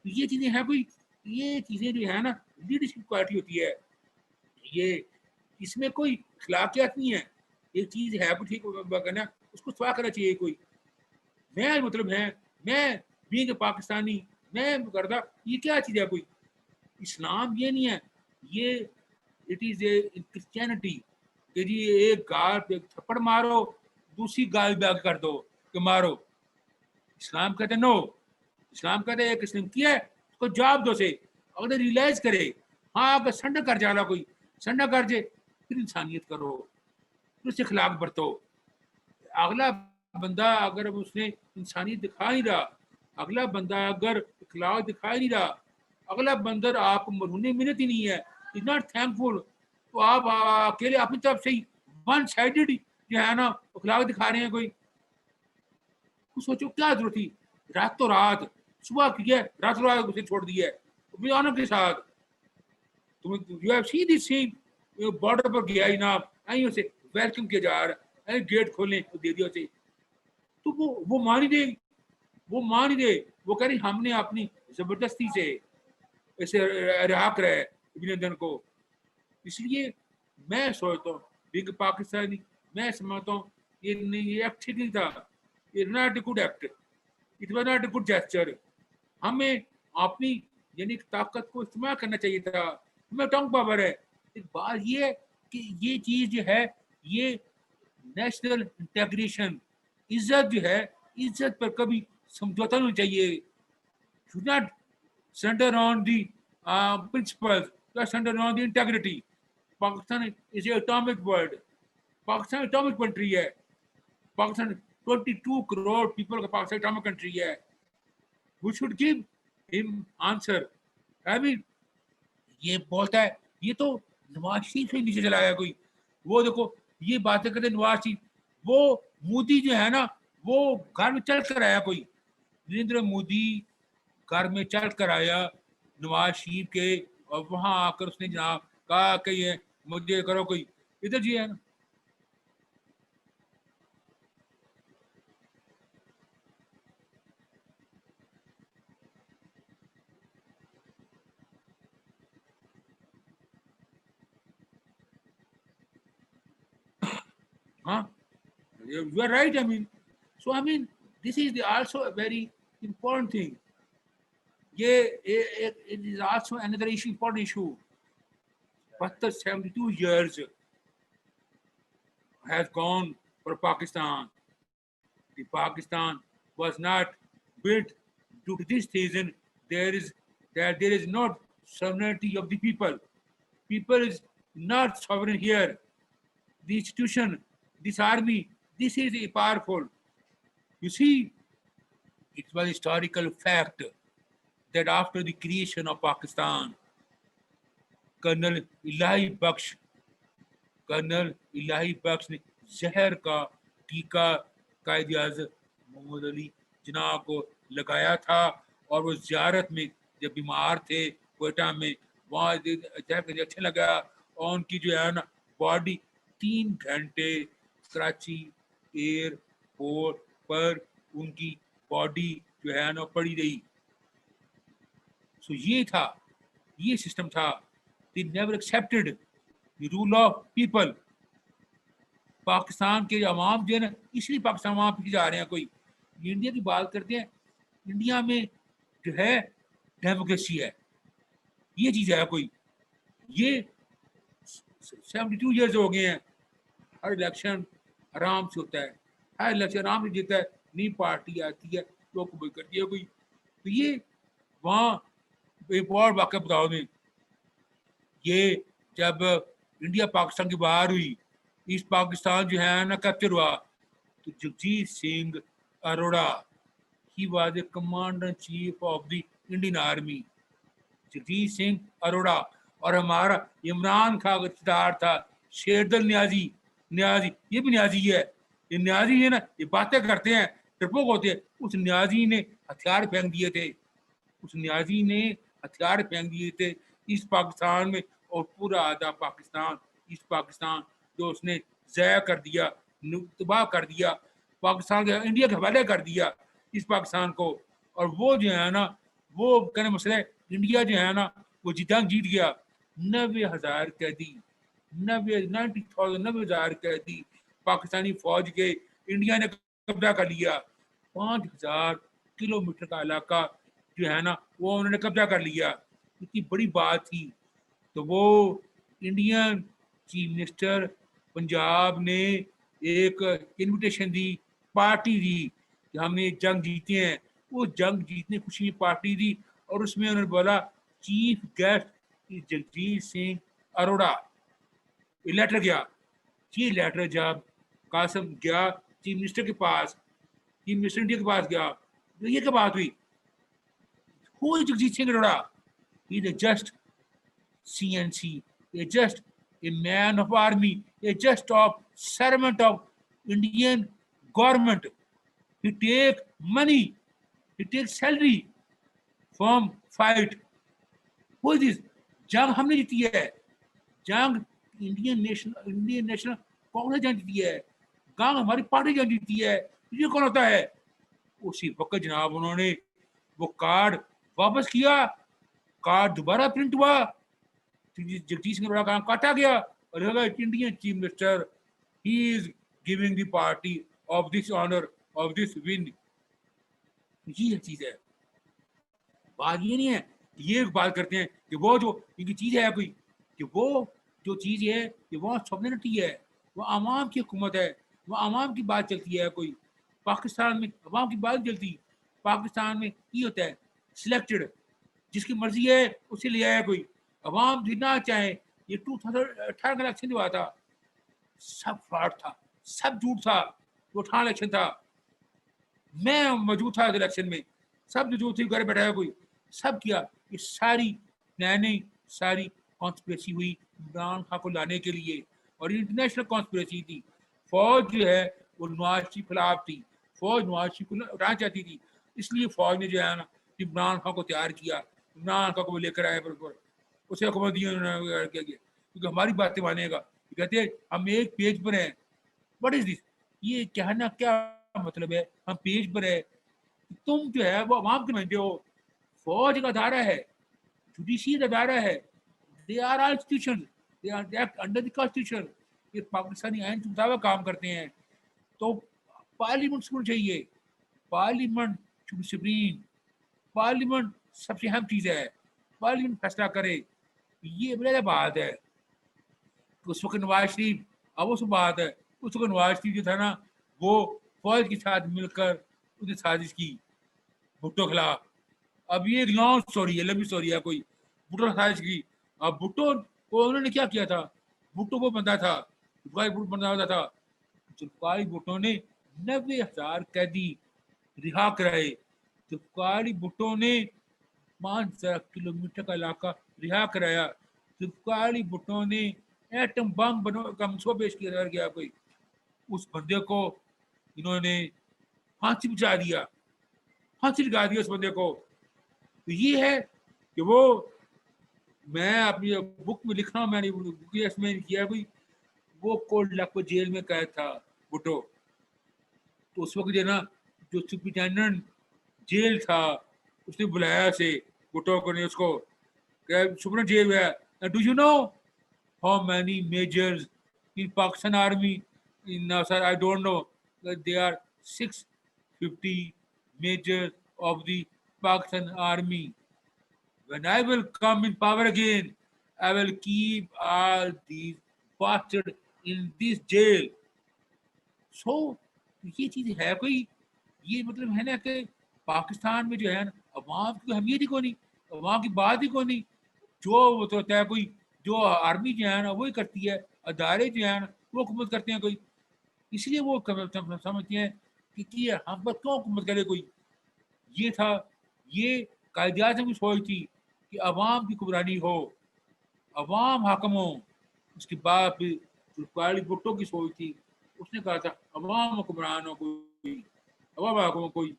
Speaker 1: یہ چیزیں ہیں کوئی، یہ چیزیں جو ہے نا لیڈرشپ کوالٹی ہوتی ہے. یہ اس میں کوئی اخلاقیات نہیں ہے. ایک چیز ہے ٹھیک کرنا، اس کو سوا کرنا چاہیے. کوئی میں مطلب ہے میں بینگ پاکستانی میں کرتا، یہ کیا چیز ہے؟ کوئی اسلام یہ نہیں ہے. یہ اٹ از اے کرسچینٹی کہ جی ایک گال پہ تھپڑ مارو، دوسری گال پہ کر دو کہ مارو. اسلام کہتے نو، اسلام کہتے ایک قسم کیا ہے اس کو جواب دو سے اگر ریئلائز کرے. ہاں اگر سنڈا کر جانا کوئی سنڈا کر جائے پھر انسانیت کرو، پھر اس سے اخلاق برتو. اگلا بندہ اگر اس نے انسانیت دکھا نہیں رہا، اگلا بندہ اگر اخلاق دکھا نہیں رہا، اگلا بندر آپ مرہون منت ہی نہیں ہے، از ناٹ تھینک فل، تو آپ اکیلے اپنی طرف سے ہی ون سائڈڈ جو ہے نا اخلاق دکھا رہے ہیں. کوئی سوچو کیا ضرورت تھی؟ رات تو رات صبح کی ہے، رات رات اسے چھوڑ دیا ہے آنر کے ساتھ. بارڈر پر گیا ہی نا اسے ویلکم کیا جا رہا ہے، گیٹ کھولنے دے دیا اسے. تو وہ مان ہی دے، وہ مان ہی دے. وہ کہہ رہی ہم نے اپنی زبردستی سے اسے رہا کرا ہے ابھینندن کو. اس لیے میں سوچتا ہوں بگ پاکستانی، میں سمجھتا ہوں یہ ایکٹ ٹھیک نہیں تھا. It not a good act, it was not a good gesture. ہمیں اپنی یعنی طاقت کو استعمال کرنا چاہیے تھا. ہمیں ٹنگ پاور ہے. ایک بات یہ ہے کہ یہ چیز جو ہے یہ نیشنل انٹیگریشن، عزت جو ہے عزت پر کبھی سمجھوتا نہیں چاہیے. should not center on the principles, but center on the integrity. Pakistan is an atomic world. Pakistan atomic country ہے. پاکستان 22 کروڑ پیپل کا پاکستان atomic country ہے. We should give him answer. I mean, یہ بولتا ہے یہ تو نواز شریف سے نیچے چلا گیا کوئی. وہ دیکھو یہ باتیں کرتے نواز شریف، وہ مودی جو ہے نا وہ گھر میں چل کر آیا. کوئی نریندر مودی گھر میں چل کر آیا نواز شریف کے، اور وہاں آ کر اس نے جناب کہا کہ یہ مجھے کرو کوئی ادھر جی ہے نا. ہاں you are right. I mean this is also a very important thing. It is also another issue, important issue. But the 72 years has gone for Pakistan. The Pakistan was not built due to this reason. There is not sovereignty of the people. People is not sovereign here. The institution, this army, this is a powerful. You see, it was a historical fact that after the creation of Pakistan, Colonel الہی بخش نے زہر کا ٹیکہ قائد اعظم محمد علی جناح کو لگایا تھا. اور وہ زیارت میں جب بیمار تھے کوئٹہ میں، وہاں اچھا لگا. اور ان کی جو ہے نا باڈی 3 گھنٹے کراچی ایئرپورٹ پر ان کی باڈی جو ہے نا پڑی رہی. سو یہ تھا، یہ سسٹم تھا. They never accepted the rule of people. Pakistan کے عوام جو ہے نا اس لیے پاکستان عوام پیچھے جا رہے ہیں. کوئی انڈیا کی بات کرتے ہیں، انڈیا میں جو ہے ڈیموکریسی ہے، یہ چیز ہے. کوئی یہ 72 ایئرز ہو گئے ہیں، ہر الیکشن آرام سے ہوتا ہے، ہر الیکشن آرام سے جیتا ہے. نئی پارٹی آتی ہے لوگ قبول کرتی ہے. کوئی تو یہ وہاں ایک اور واقعہ بتاؤ میں، یہ جب انڈیا پاکستان کی باہر ہوئی، ایسٹ پاکستان جو ہے نا کیپچر ہوا، تو Jagjit Singh Arora He was the commander in chief of the Indian Army. Jagjit Singh Arora. और हमारा इमरान खान का रिश्तेदार था शेरदल न्याजी. न्याजी ये भी न्याजी है. ये न्याजी है ना, ये बातें करते हैं, डरपोक होते हैं. उस न्याजी ने हथियार फेंक दिए थे. उस न्याजी ने हथियार फेंक दिए थे इस पाकिस्तान में, और पूरा आधा पाकिस्तान, ईस्ट पाकिस्तान जो उसने ज़ाया कर दिया, तबाह कर दिया, पाकिस्तान के इंडिया के हवाले कर दिया इस पाकिस्तान को. और वो जो है ना, वो कहने मसला है, इंडिया जो है ना वो जंग जीत गया. 90,000 कैदी, 90,000 कैदी पाकिस्तानी फौज के इंडिया ने कब्जा कर लिया. 5,000 किलोमीटर का इलाका जो है ना वो उन्होंने कब्जा कर लिया. इतनी बड़ी बात थी. तो वो इंडियन चीफ मिनिस्टर पंजाब ने एक इनविटेशन दी, पार्टी दी कि हमने जंग जीते हैं. वो जंग जीतने खुशी पार्टी दी, और उसमें उन्होंने बोला चीफ गेस्ट जगजीत सिंह अरोड़ा. ये लेटर गया. ये लेटर जब कासिम गया चीफ मिनिस्टर के पास, चीफ मिनिस्टर इंडिया के पास गया, तो ये क्या बात हुई? Who is Jagjeet Singh Arora? He is just CNC, a just a man of army, a just of servant of Indian government. He take money, he takes salary from fight. Who is this? जंग हमने जीती है. जंग Indian national Congress जंग जीती है. जंग हमारी पार्टी जंग जीती है. ये कौन होता है? उसी वक्त जनाब उन्होंने वो कार्ड वापस किया. कार्ड दोबारा प्रिंट हुआ, जगजीत सिंह अरोड़ा का काटा गया और लगा Indian chief minister he is giving the party of this honour of this win. ये चीज है. बात ये नहीं है, ये बात करते हैं कि वो जो इनकी चीज है कोई, कि वो जो चीज है कि वो सॉवरेनिटी है, वो आवाम की हुकूमत है, वो आवाम की बात चलती है. कोई पाकिस्तान में आवाम की बात चलती. पाकिस्तान में ये होता है सिलेक्टेड, जिसकी मर्जी है उसे ले आया कोई. अवाम जितना चाहे. ये 2018 का इलेक्शन जो हुआ था सब फ्रॉड था, सब झूठ था. वो 18 इलेक्शन था, मैं मौजूद था इलेक्शन में. सब जो झूठ थी घर बैठा है कोई, सब किया. ये सारी प्लानिंग, सारी कॉन्स्पिरेसी हुई इमरान खान को लाने के लिए, और इंटरनेशनल कॉन्स्पिरेसी थी. फौज जो है वो नवाज शरीफ के खिलाफ थी. फौज नवाज शरीफ को उड़ाना चाहती थी, इसलिए फौज ने जो है ना इमरान खान को तैयार किया. इमरान खान को लेकर आए बरबर, उसे हुकूमत दी उन्होंने, क्योंकि हमारी बातें मानेगा. कहते हैं हम एक पेज पर हैं. What is this? ये कहना क्या मतलब है? हम पेज पर है. तुम जो है वो आवाम के नुमाइंदे हो. फौज का अदारा है, जुडिशियल अदारा है. They are all institution, they are act under the constitution. ये पाकिस्तानी आइन के मुताबिक काम करते हैं. तो पार्लियामेंट होना चाहिए. पार्लियामेंट सुप्रीम, पार्लियामेंट सबसे अहम चीज है. पार्लियामेंट फैसला करे. ये बड़ी बात है. उस वक्त नवाज शरीफ, अब उस बात है, उस वक्त नवाज शरीफ जो था ना वो फौज के साथ मिलकर उसने साजिश की भुट्टो खिलाफ. अब ये एक लॉन्ग स्टोरी है, लंबी स्टोरी है. कोई भुट्टो साजिश की. अब भुट्टो को उन्होंने क्या किया था? भुट्टो वो बंदा था, भुट्टो बंदा होता था. जुल्फिकार भुट्टो ने 90,000 कैदी रिहा कराए. जुल्फिकार भुट्टो ने 5,000 किलोमीटर का इलाका रिहा कराया. जुल्फिकार भुट्टो ने एटम बम का मंसूबा पेश किया गया. कोई उस बंदे को इन्होंने फांसी बिछा दिया, फांसी लगा दिया उस बंदे को. तो ये है कि वो, मैं अपनी बुक में लिख रहा हूँ, मैंने बुक में किया कोई, वो कोल्ड लक जेल में कैद था भुट्टो. तो उस वक्त जो ना जो सुप्रिटेंडेंट जेल था उसने बुलाया से भुट्टो को, ने उसको सुप्रीम जेल है. Do you know how many majors in Pakistan army? No, sir, I don't know. There are 650 majors of the Pakistan army. When I will come in power again, I will keep all these bastards in this jail. So ये चीज है कोई, ये मतलब है ना कि पाकिस्तान में जो है ना अवाम की अहमियत ही को नहीं, अवाम की बात ही को नहीं. जो वो तो होता है कोई, जो आर्मी जो है ना वही करती है, अदारे जो है ना वो हुकूमत करते हैं कोई. इसलिए वो समझते हैं कि हम पर क्यों हुकूमत करे कोई. یہ تھا، یہ قائد اعظم کی سوچ تھی کہ عوام کی حکمرانی ہو، عوام حاکم ہو. اس کے بعد پھر کالی بھٹو کی سوچ تھی، اس نے کہا تھا عوام حکمران ہو کوئی، عوام حاکم ہو کوئی.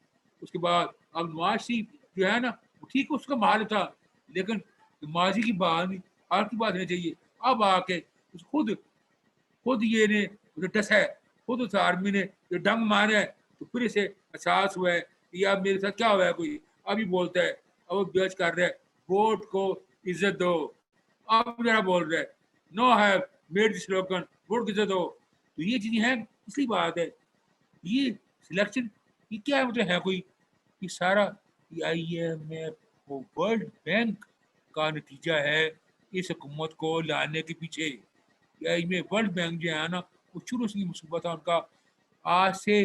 Speaker 1: اس کے بعد اب نواز شریف جو ہے نا، وہ ٹھیک اس کا محل تھا، لیکن ماضی کی بات نہیں، آج کی بات نہیں چاہیے. اب آ کے خود یہ نے ڈس ہے، خود اس آرمی نے جو ڈنگ مارا ہے، تو پھر اسے احساس ہوا ہے کہ اب میرے ساتھ کیا ہوا ہے. کوئی ابھی بولتا ہے، اب وہ بیچ کر رہا ہے ووٹ کو عزت دو. اب ذرا بول رہا ہے now have made the slogan vote کی عزت دو. تو یہ چیزیں ہیں، اس لیے بات ہے یہ سلیکشن یہ کیا مطلب ہے کوئی، یہ سارا I M F World Bank کا نتیجہ ہے اس حکومت کو لانے کے پیچھے. ورلڈ بینک جو ہے نا، وہ شروع سے منصوبہ تھا ان کا. آج سے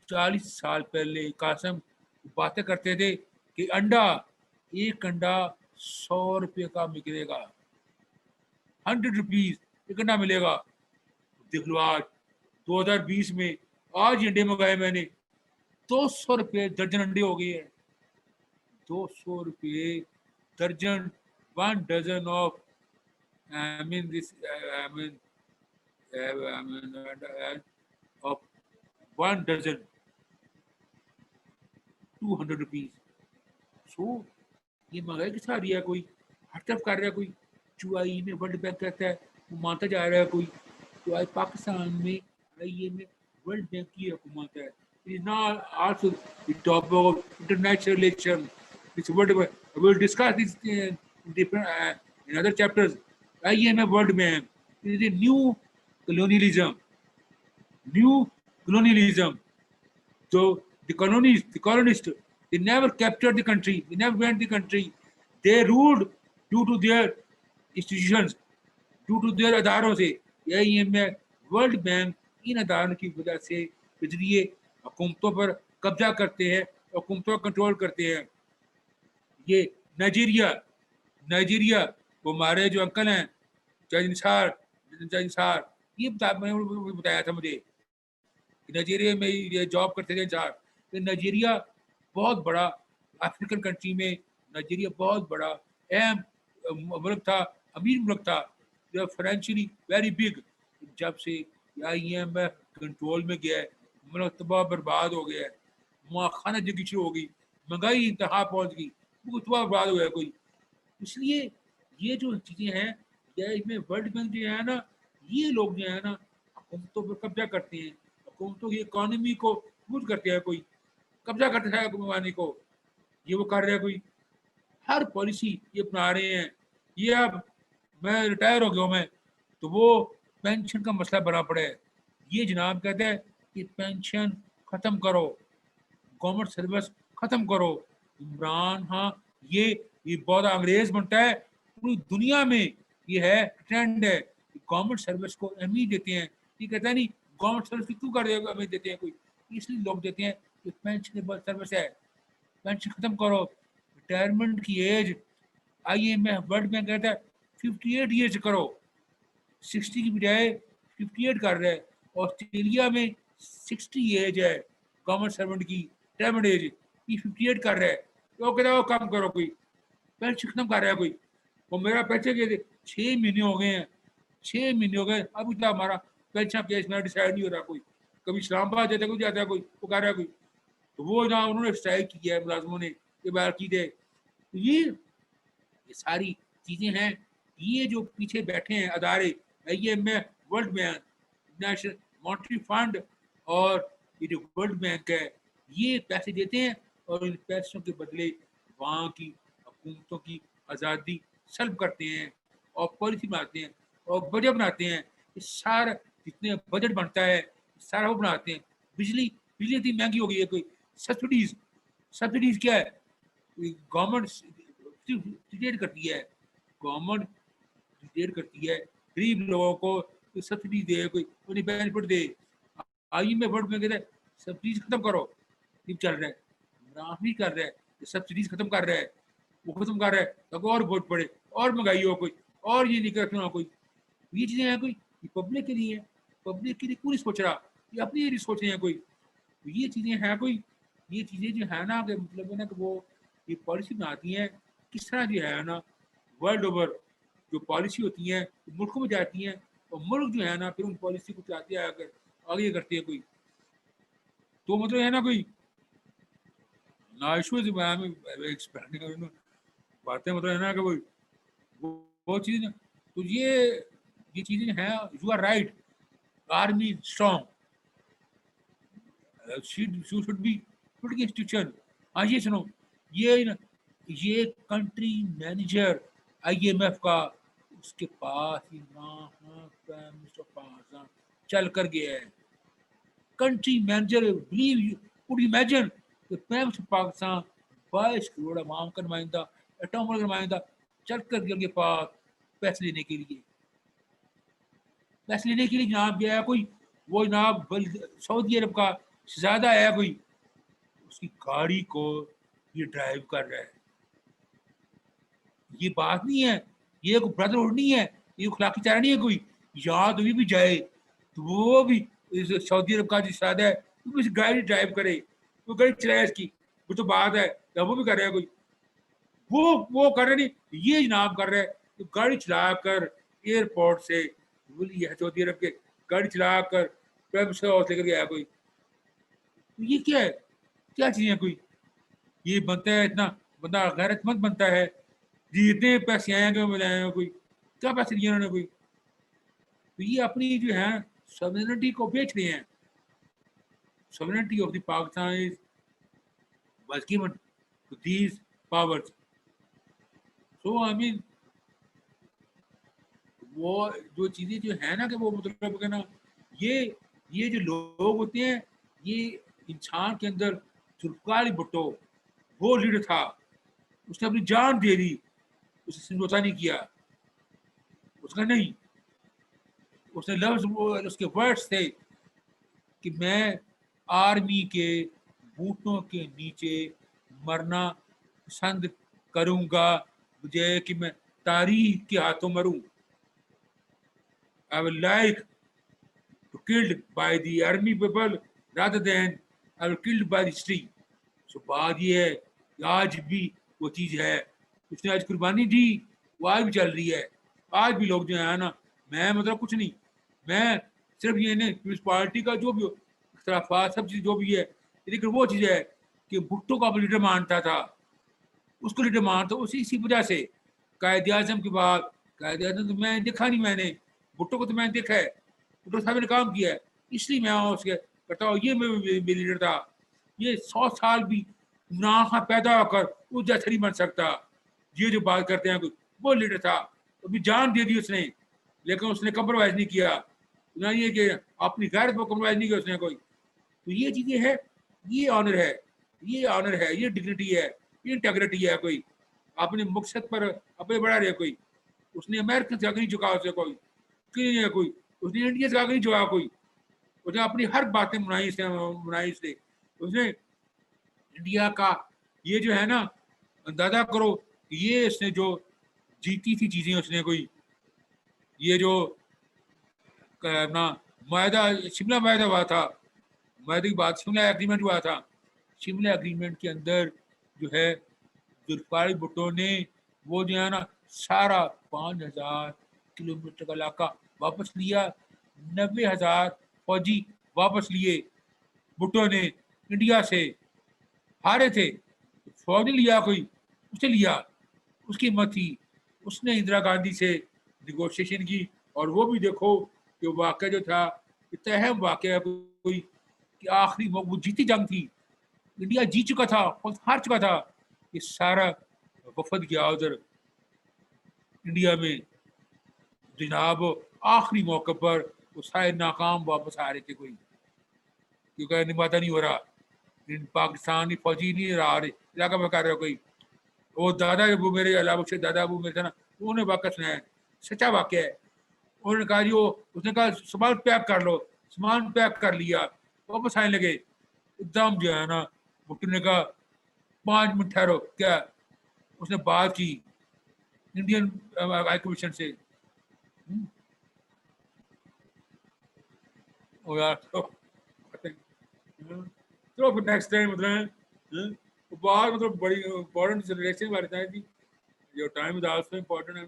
Speaker 1: 40 سال پہلے قاسم باتیں کرتے تھے کہ ایک انڈا 100 روپے کا ملے گا، 100 روپیز ایک انڈا ملے گا. دیکھ لو آج 2020 میں، آج انڈے منگائے میں نے 200 روپے درجن انڈے ہو گئے ہیں. 200 روپے درجن، 1 dozen of of 1 dozen, 200 rupees. سو یہ مہنگائی کس آ رہی ہے، کوئی ہر طرف کر رہا ہے کوئی. جو آئی میں ورلڈ بینک کہتا ہے وہ مانتا جا رہا ہے کوئی. تو آج پاکستان میں آئی ایم میں ورلڈ بینک کی حکومت ہے. It is not also the topic of international relation. It's what we'll discuss this in different in other chapters. IMF World Bank is a new colonialism. So the colonists, they never captured the country. They never went the country. They ruled due to their institutions, due to their اداروں سے. IMF world bank ان اداروں کی وجہ سے ذریعے حکومتوں پر قبضہ کرتے ہیں، حکومتوں کو کنٹرول کرتے ہیں. یہ نائجیریا وہ ہمارے جو انکل ہیں جج نثار، یہ بتایا تھا مجھے کہ نائجیریا میں یہ جاب کرتے تھے انصار. کہ نائجیریا بہت بڑا افریقن کنٹری میں، نائجیریا بہت بڑا اہم ملک تھا، امیر ملک تھا، فائنینشلی ویری بگ. جب سے آئی ایم ایف کنٹرول میں گیا ہے، ملک تباہ برباد ہو گیا ہے، وہاں خانہ جنگی شروع ہو گئی، مہنگائی انتہا پہنچ گئی، وہ تباہ برباد ہو گیا کوئی. اس لیے یہ جو چیزیں ہیں، اس میں ورلڈ بینک جو ہے نا، یہ لوگ جو ہے نا حکومتوں پر قبضہ کرتے ہیں، حکومتوں کی اکانومی کو بوجھ کرتے ہیں، کوئی قبضہ کرتا ہے حکمرانی کو. یہ وہ کر رہے ہیں کوئی، ہر پالیسی یہ اپنا رہے ہیں. یہ اب میں ریٹائر ہو گیا ہوں میں، تو وہ پینشن کا مسئلہ بنا پڑا ہے. یہ جناب کہتے ہیں کہ پینشن ختم کرو، گورنمنٹ سروس ختم کرو. عمران ہاں یہ بہت انگریز بنتا ہے. پوری دنیا میں یہ ہے ٹرینڈ ہے، گورنمنٹ سروس کو اہمیت دیتے ہیں. یہ کہتا ہے نہیں گورنمنٹ سروس کی کیوں کر اہمیت دیتے ہیں کوئی، اس لیے لوگ دیتے ہیں کہ پینشن سروس ہے، پینشن ختم کرو. ریٹائرمنٹ کی age I M F World Bank کہتا ہے 58 ایئرس کرو، 60 کی بجائے 58 کر رہا ہے. آسٹریلیا میں 60 ایج ہے گورنمنٹ سرونٹ کی ریٹائرمنٹ ایج، یہ 58 کر رہا ہے. تو کہتا ہے وہ کم کرو، کوئی پینشن ختم کر رہا ہے کوئی. وہ میرا پیسے کے 6 مہینے ہو گئے ہیں، 6 مہینے ہو گئے ابھی تک ہمارا پینشن کیس میں ڈیسائڈ نہیں ہو رہا. کوئی کبھی اسلام آباد جاتا ہے، کوئی جاتا ہے، کوئی وہ کہہ رہا ہے کوئی. تو وہ جہاں انہوں نے اسٹرائک کیا ہے ملازموں نے، یہ بات کی ہے. یہ ساری چیزیں ہیں. یہ جو پیچھے بیٹھے ہیں ادارے، I M F World Bank, National Monetary Fund اور یہ جو ورلڈ بینک ہے، یہ پیسے دیتے ہیں اور ان پیسوں کے بدلے وہاں کی حکومتوں کی آزادی سلب کرتے ہیں اور پالیسی بناتے ہیں اور بجٹ بناتے ہیں. یہ سارا جتنے بجٹ بنتا ہے سارا وہ بناتے ہیں. بجلی اتنی مہنگی ہو گئی ہے. کوئی سبسڈیز کیا ہے؟ گورنمنٹ کرتی ہے، گورنمنٹ کرتی ہے غریب لوگوں کو سبسڈی دے، کوئی انہیں بینیفٹ دے. آئی میں ورلڈ میں کہتا ہے سبسڈیز ختم کرو. یہ چل رہا ہے، عمران کر رہا ہے، سبسڈیز ختم کر رہا ہے، وہ ختم کر رہا ہے تاکہ اور ووٹ پڑے اور مہنگائی ہو کوئی اور یہ نہیں کرنا کوئی. یہ چیزیں ہیں کوئی، یہ پبلک کے لیے ہے، پبلک کے لیے پوری سوچ رہا، یہ اپنی سوچ رہے ہیں کوئی. یہ چیزیں ہیں کوئی، یہ چیزیں جو ہے نا کہ مطلب ہے نا کہ وہ یہ پالیسی بناتی ہیں کس طرح جو ہے نا ورلڈ اوور جو پالیسی ہوتی ہیں ملکوں میں جاتی ہیں اور ملک جو ہے نا پھر ان پالیسی کو چاہتے ہیں اگر آگے کرتے ہیں کوئی تو مطلب ہے نا کوئی ناشو ایکسپینڈنگ باتیں مطلب ہے نا کہ وہ چیز تو یہ چیزیں ہیں you are right army strong should be political institution ہاں یہ سنو یہ country manager I M F کا اس کے پاس چل کر گیا ہے country manager believe imagine Pakistan 22 crore عوام کا نمائندہ اٹامل کا نمائندہ چل کر گیا ان کے پاس پیسے لینے کے لیے جناب گیا کوئی وہ جناب سعودی عرب کا زیادہ ہے کوئی اس کی گاڑی کو یہ ڈرائیو کر رہا ہے یہ بات نہیں ہے یہ کوئی برادرہڈ نہیں ہے یہ اخلاقی چارہ نہیں ہے کوئی یاد ہوئی بھی جائے تو وہ بھی سعودی عرب کا جو شاید ہے وہ بھی گاڑی ڈرائیو کرے وہ گاڑی چلائے اس کی وہ تو بات ہے یا وہ بھی کر رہا ہے کوئی وہ کر رہے نہیں یہ جناب کر رہے تو گاڑی چلا کر ایئرپورٹ سے سعودی عرب کے گاڑی چلا کر ہاؤس لے کر گیا کوئی یہ کیا ہے کیا چیز ہے کوئی یہ بنتا ہے اتنا بندہ غیرت مند بنتا ہے جی اتنے پیسے آئے کہ ملائے کوئی کیا پیسے لیے انہوں نے کوئی تو یہ اپنی جو ہے سوورنٹی کو بیچ رہے ہیں sovereignty of the Pakistan was given to these powers. So I mean وہ جو چیزیں جو ہے نا کہ وہ مطلب کہ نا یہ جو لوگ ہوتے ہیں یہ انسان کے اندر ذوالفقار علی بھٹو وہ لیڈر تھا اس نے اپنی جان دے دی اسے سمجھوتا نہیں کیا اس کا نہیں اس نے لفظ اس کے ورڈز تھے کہ میں آرمی کے بوٹوں کے نیچے مرنا پسند کروں گا مجھے کہ میں تاریخ کے ہاتھوں مروں I will like to killed by the army people rather than I will killed by the history. So بات یہ ہے کہ آج بھی وہ چیز ہے اس نے آج قربانی دی وہ آج بھی چل رہی ہے آج بھی لوگ جو ہے نا میں مطلب کچھ نہیں میں صرف یہ نہیں پیپلز پارٹی کا جو بھی اختلافات سب چیز جو بھی ہے لیکن وہ چیز ہے کہ بھٹو کو لیڈر مانتا تھا اس کو لیڈر مانتا اسی وجہ سے قائد اعظم کے بعد قائد اعظم تو میں دیکھا نہیں میں نے بھٹو کو تو میں نے دیکھا ہے بھٹو صاحب نے کام کیا ہے اس لیے میں اس کے کرتا ہوں یہ میں لیڈر تھا یہ 100 سال بھی گناہ پیدا ہو کر اس جیسا نہیں بن سکتا یہ جو بات کرتے ہیں وہ لیڈر تھا ابھی جان دے دی اس نے لیکن اس نے کمپرومائز نہیں کیا نہ یہ کہ اپنی غیرت کو کمپرومائز نہیں کیا اس نے کوئی تو یہ چیزیں ہے یہ آنر ہے یہ ڈگنیٹی ہے یہ انٹیگریٹی ہے کوئی اپنے مقصد پر اپنے بڑھا رہے کوئی اس نے امریکن سے آگے نہیں چکا اسے کوئی اس نے انڈیا سے آگے نہیں چکا کوئی اس نے اپنی ہر باتیں بنائی سے اس نے انڈیا کا یہ جو ہے نا اندازہ کرو یہ اس نے جو جیتی تھی چیزیں اس نے کوئی یہ جو اپنا معاہدہ شملہ معاہدہ ہوا تھا معاہدے کی بات شملہ اگریمنٹ ہوا تھا شملہ اگریمنٹ کے اندر جو ہے ذوالفقار علی بھٹو نے وہ جو ہے نا سارا 5000 کلومیٹر کا علاقہ واپس لیا 90,000 فوجی واپس لیے بھٹو نے انڈیا سے ہارے تھے فوج نے لیا کوئی اس نے لیا اس کی ہمت تھی اس نے اندرا گاندھی سے نیگوشیشن کی اور وہ بھی دیکھو کہ واقعہ جو تھا اتنا اہم واقعہ کوئی کہ آخری وہ جیتی جنگ تھی انڈیا جیت چکا تھا خود ہار چکا تھا یہ سارا وفد گیا ادھر انڈیا میں جناب آخری موقع پر وہ سارے ناکام واپس آ رہے تھے کوئی کیونکہ نماتا نہیں ہو رہا پاکستانی فوجی نہیں رہا رہے علاقہ میں کر رہا کوئی وہ دادا ابو میرے علاوہ سے دادا ابو میرے تھا نا انہوں نے واقعہ سنایا سچا واقعہ ہے انہوں نے کہا جی اس نے کہا سامان پیک کر لو سامان پیک کر لیا واپس آنے لگے ایک دم جو ہے نا بھٹو نے کہا 5 منٹ ٹھہرو کیا اس نے بات کی انڈین ہائی کمیشن سے چلو پھر نیکسٹ ٹائم مطلب بہت مطلب بڑی امپورٹنٹ ریلیشن ہمارے ساتھ تھی. Your time is also important. I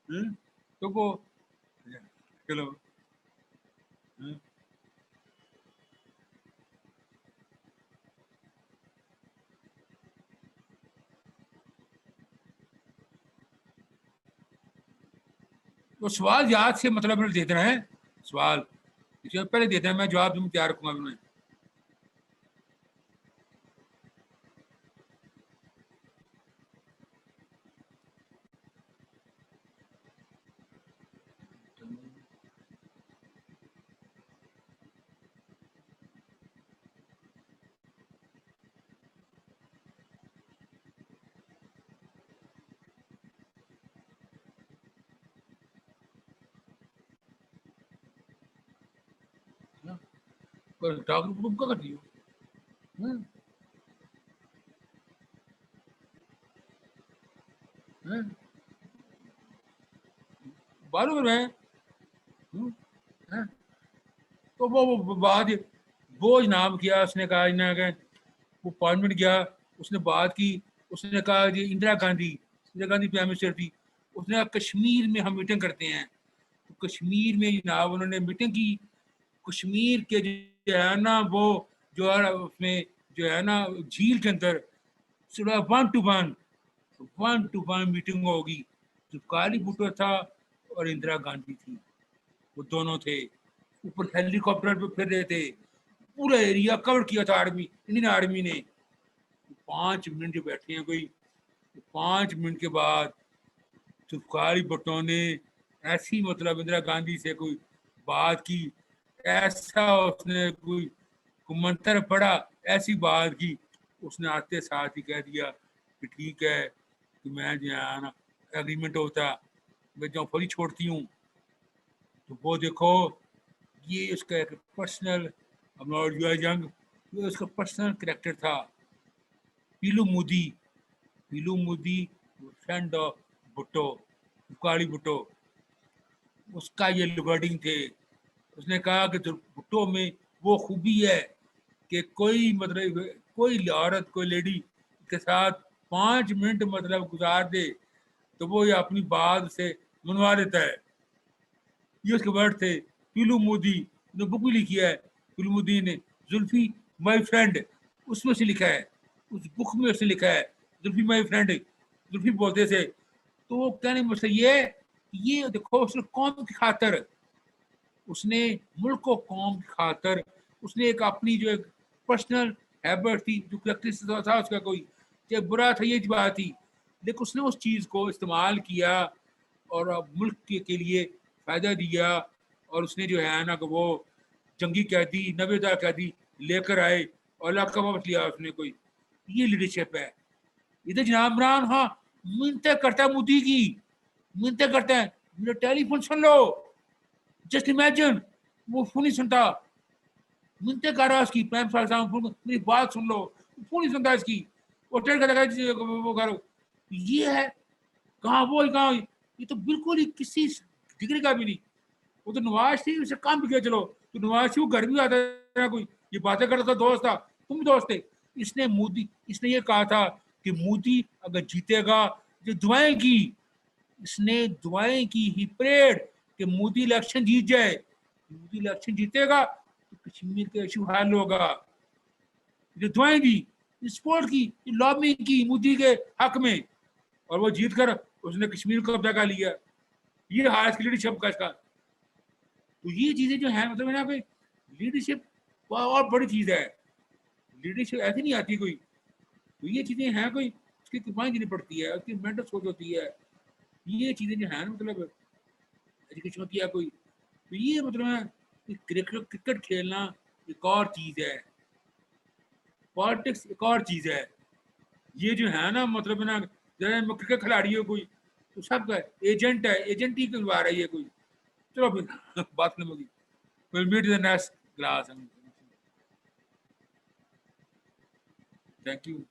Speaker 1: mean, تو وہ چلو وہ سوال یاد سے مطلب دیتے رہے سوال پہلے دیتے ہیں میں جواب تم تیار رکھوں گا. میں ڈاکٹر تم کا کرتی ہو بالو میں تو وہ بات بوجھ نام کیا. اس نے کہا وہ پارلیمنٹ گیا, اس نے بات کی, اس نے کہا کہ اندرا گاندھی پرائم منسٹر تھی, اس نے کہا کشمیر میں ہم میٹنگ کرتے ہیں. تو کشمیر میں جناب انہوں نے میٹنگ کی. کشمیر کے جو ہے نا وہ جو ہے اس میں جو ہے نا جھیل کے اندر 1-to-1 میٹنگ ہوگی. جو کالی بھٹو تھا اور اندرا گاندھی تھی, وہ دونوں تھے. اوپر ہیلی کاپٹر پہ پھر رہے تھے. پورا ایریا کور کیا تھا انڈین آرمی نے. 5 منٹ جو بیٹھے ہیں کوئی 5 منٹ کے بعد کالی بھٹو نے ایسی مطلب اندرا گاندھی سے کوئی بات کی, ایسا اس نے کوئی منتر پڑھا, ایسی بات کی. اس نے آتے ساتھ ہی کہہ دیا کہ ٹھیک ہے کہ میں جو ہے نا ایگریمنٹ ہوتا میں جاؤں فوری چھوڑتی ہوں. تو وہ دیکھو یہ اس کا ایک پرسنل جنگ یہ اس کا پرسنل کریکٹر تھا. پیلو مودی فرینڈ آف بھٹو, کالی بھٹو, اس کا یہ ورڈنگ تھے. اس نے کہا کہ بھٹو میں وہ خوبی ہے کہ کوئی مطلب کوئی عورت کوئی لیڈی کے ساتھ 5 منٹ مطلب گزار دے تو وہ یہ اپنی بات سے منوا دیتا ہے. یہ اس کے ورڈ تھے. پیلو مودی نے بک بھی لکھی ہے. پیلو مودی نے زلفی مائی فرینڈ, اس میں سے لکھا ہے, اس بک میں اس نے لکھا ہے زلفی مائی فرینڈ. زلفی بولتے تھے. تو وہ کہنے مجھ سے یہ دیکھو اس نے قوم کی خاطر, اس نے ملک و قوم کی خاطر اس نے ایک اپنی جو ایک پرسنل ہیبٹ تھی جو کریکٹرسٹک تھا اس کا, کوئی چاہے برا تھا یہ بات تھی, لیکن اس نے اس چیز کو استعمال کیا اور ملک کے لیے فائدہ دیا. اور اس نے جو ہے نا کہ وہ جنگی قیدی 90,000 قیدی لے کر آئے اور علاقہ واپس لیا اس نے. کوئی یہ لیڈرشپ ہے. ادھر جناب عمران ہاں منتیں کرتا ہے مودی کی, منتیں کرتا ہے میرا ٹیلی فون سن لو, جسٹ امیجن. وہ فون نہیں سنتا, منتیں کر رہا اس کی میری بات سن لو, فون نہیں سنتا اس کی. وہ ٹیل کرتا وہ کرو. یہ ہے کہاں وہ کہاں, یہ تو بالکل ہی کسی ڈگری کا بھی نہیں. وہ تو نواز شریف اسے کام بھی کیا. چلو تو نواز شریف گھر بھی آتا ہے, کوئی یہ باتیں کرتا تھا, دوست تھا, تم بھی دوست تھے. اس نے یہ کہا تھا کہ مودی اگر جیتے گا جو دعائیں کی, اس نے دعائیں کی, ہی پریڈ کہ مودی الیکشن جیت جائے. مودی الیکشن جیتے گا تو کشمیر کا ایشو حل ہوگا. جو دعائیں دی, سپورٹ کی, لابنگ کی مودی کے حق میں, اور وہ جیت کر اس نے کشمیر کو قبضہ کر لیا. یہ حال لیڈرشپ کا اس کا. تو یہ چیزیں جو ہیں مطلب نا کوئی لیڈرشپ اور بڑی چیز ہے. لیڈرشپ ایسی نہیں آتی کوئی. تو یہ چیزیں ہیں کوئی اس کی قربانی دینی پڑتی ہے, اس کی مینٹل سوچ ہوتی ہے. یہ چیزیں جو ہیں مطلب ایجوکیشن ہوتی ہے کوئی. تو یہ مطلب کرکٹ کھیلنا ایک اور چیز ہے, پالیٹکس ایک اور چیز ہے. یہ جو ہے نا مطلب نا کرکٹ کھلاڑی ہے کوئی تو سب کا ایجنٹ ہے, ایجنٹ ہی کروا رہی ہے کوئی. چلو پھر بات نہیں ہوگی. We'll meet in the next class. Thank you.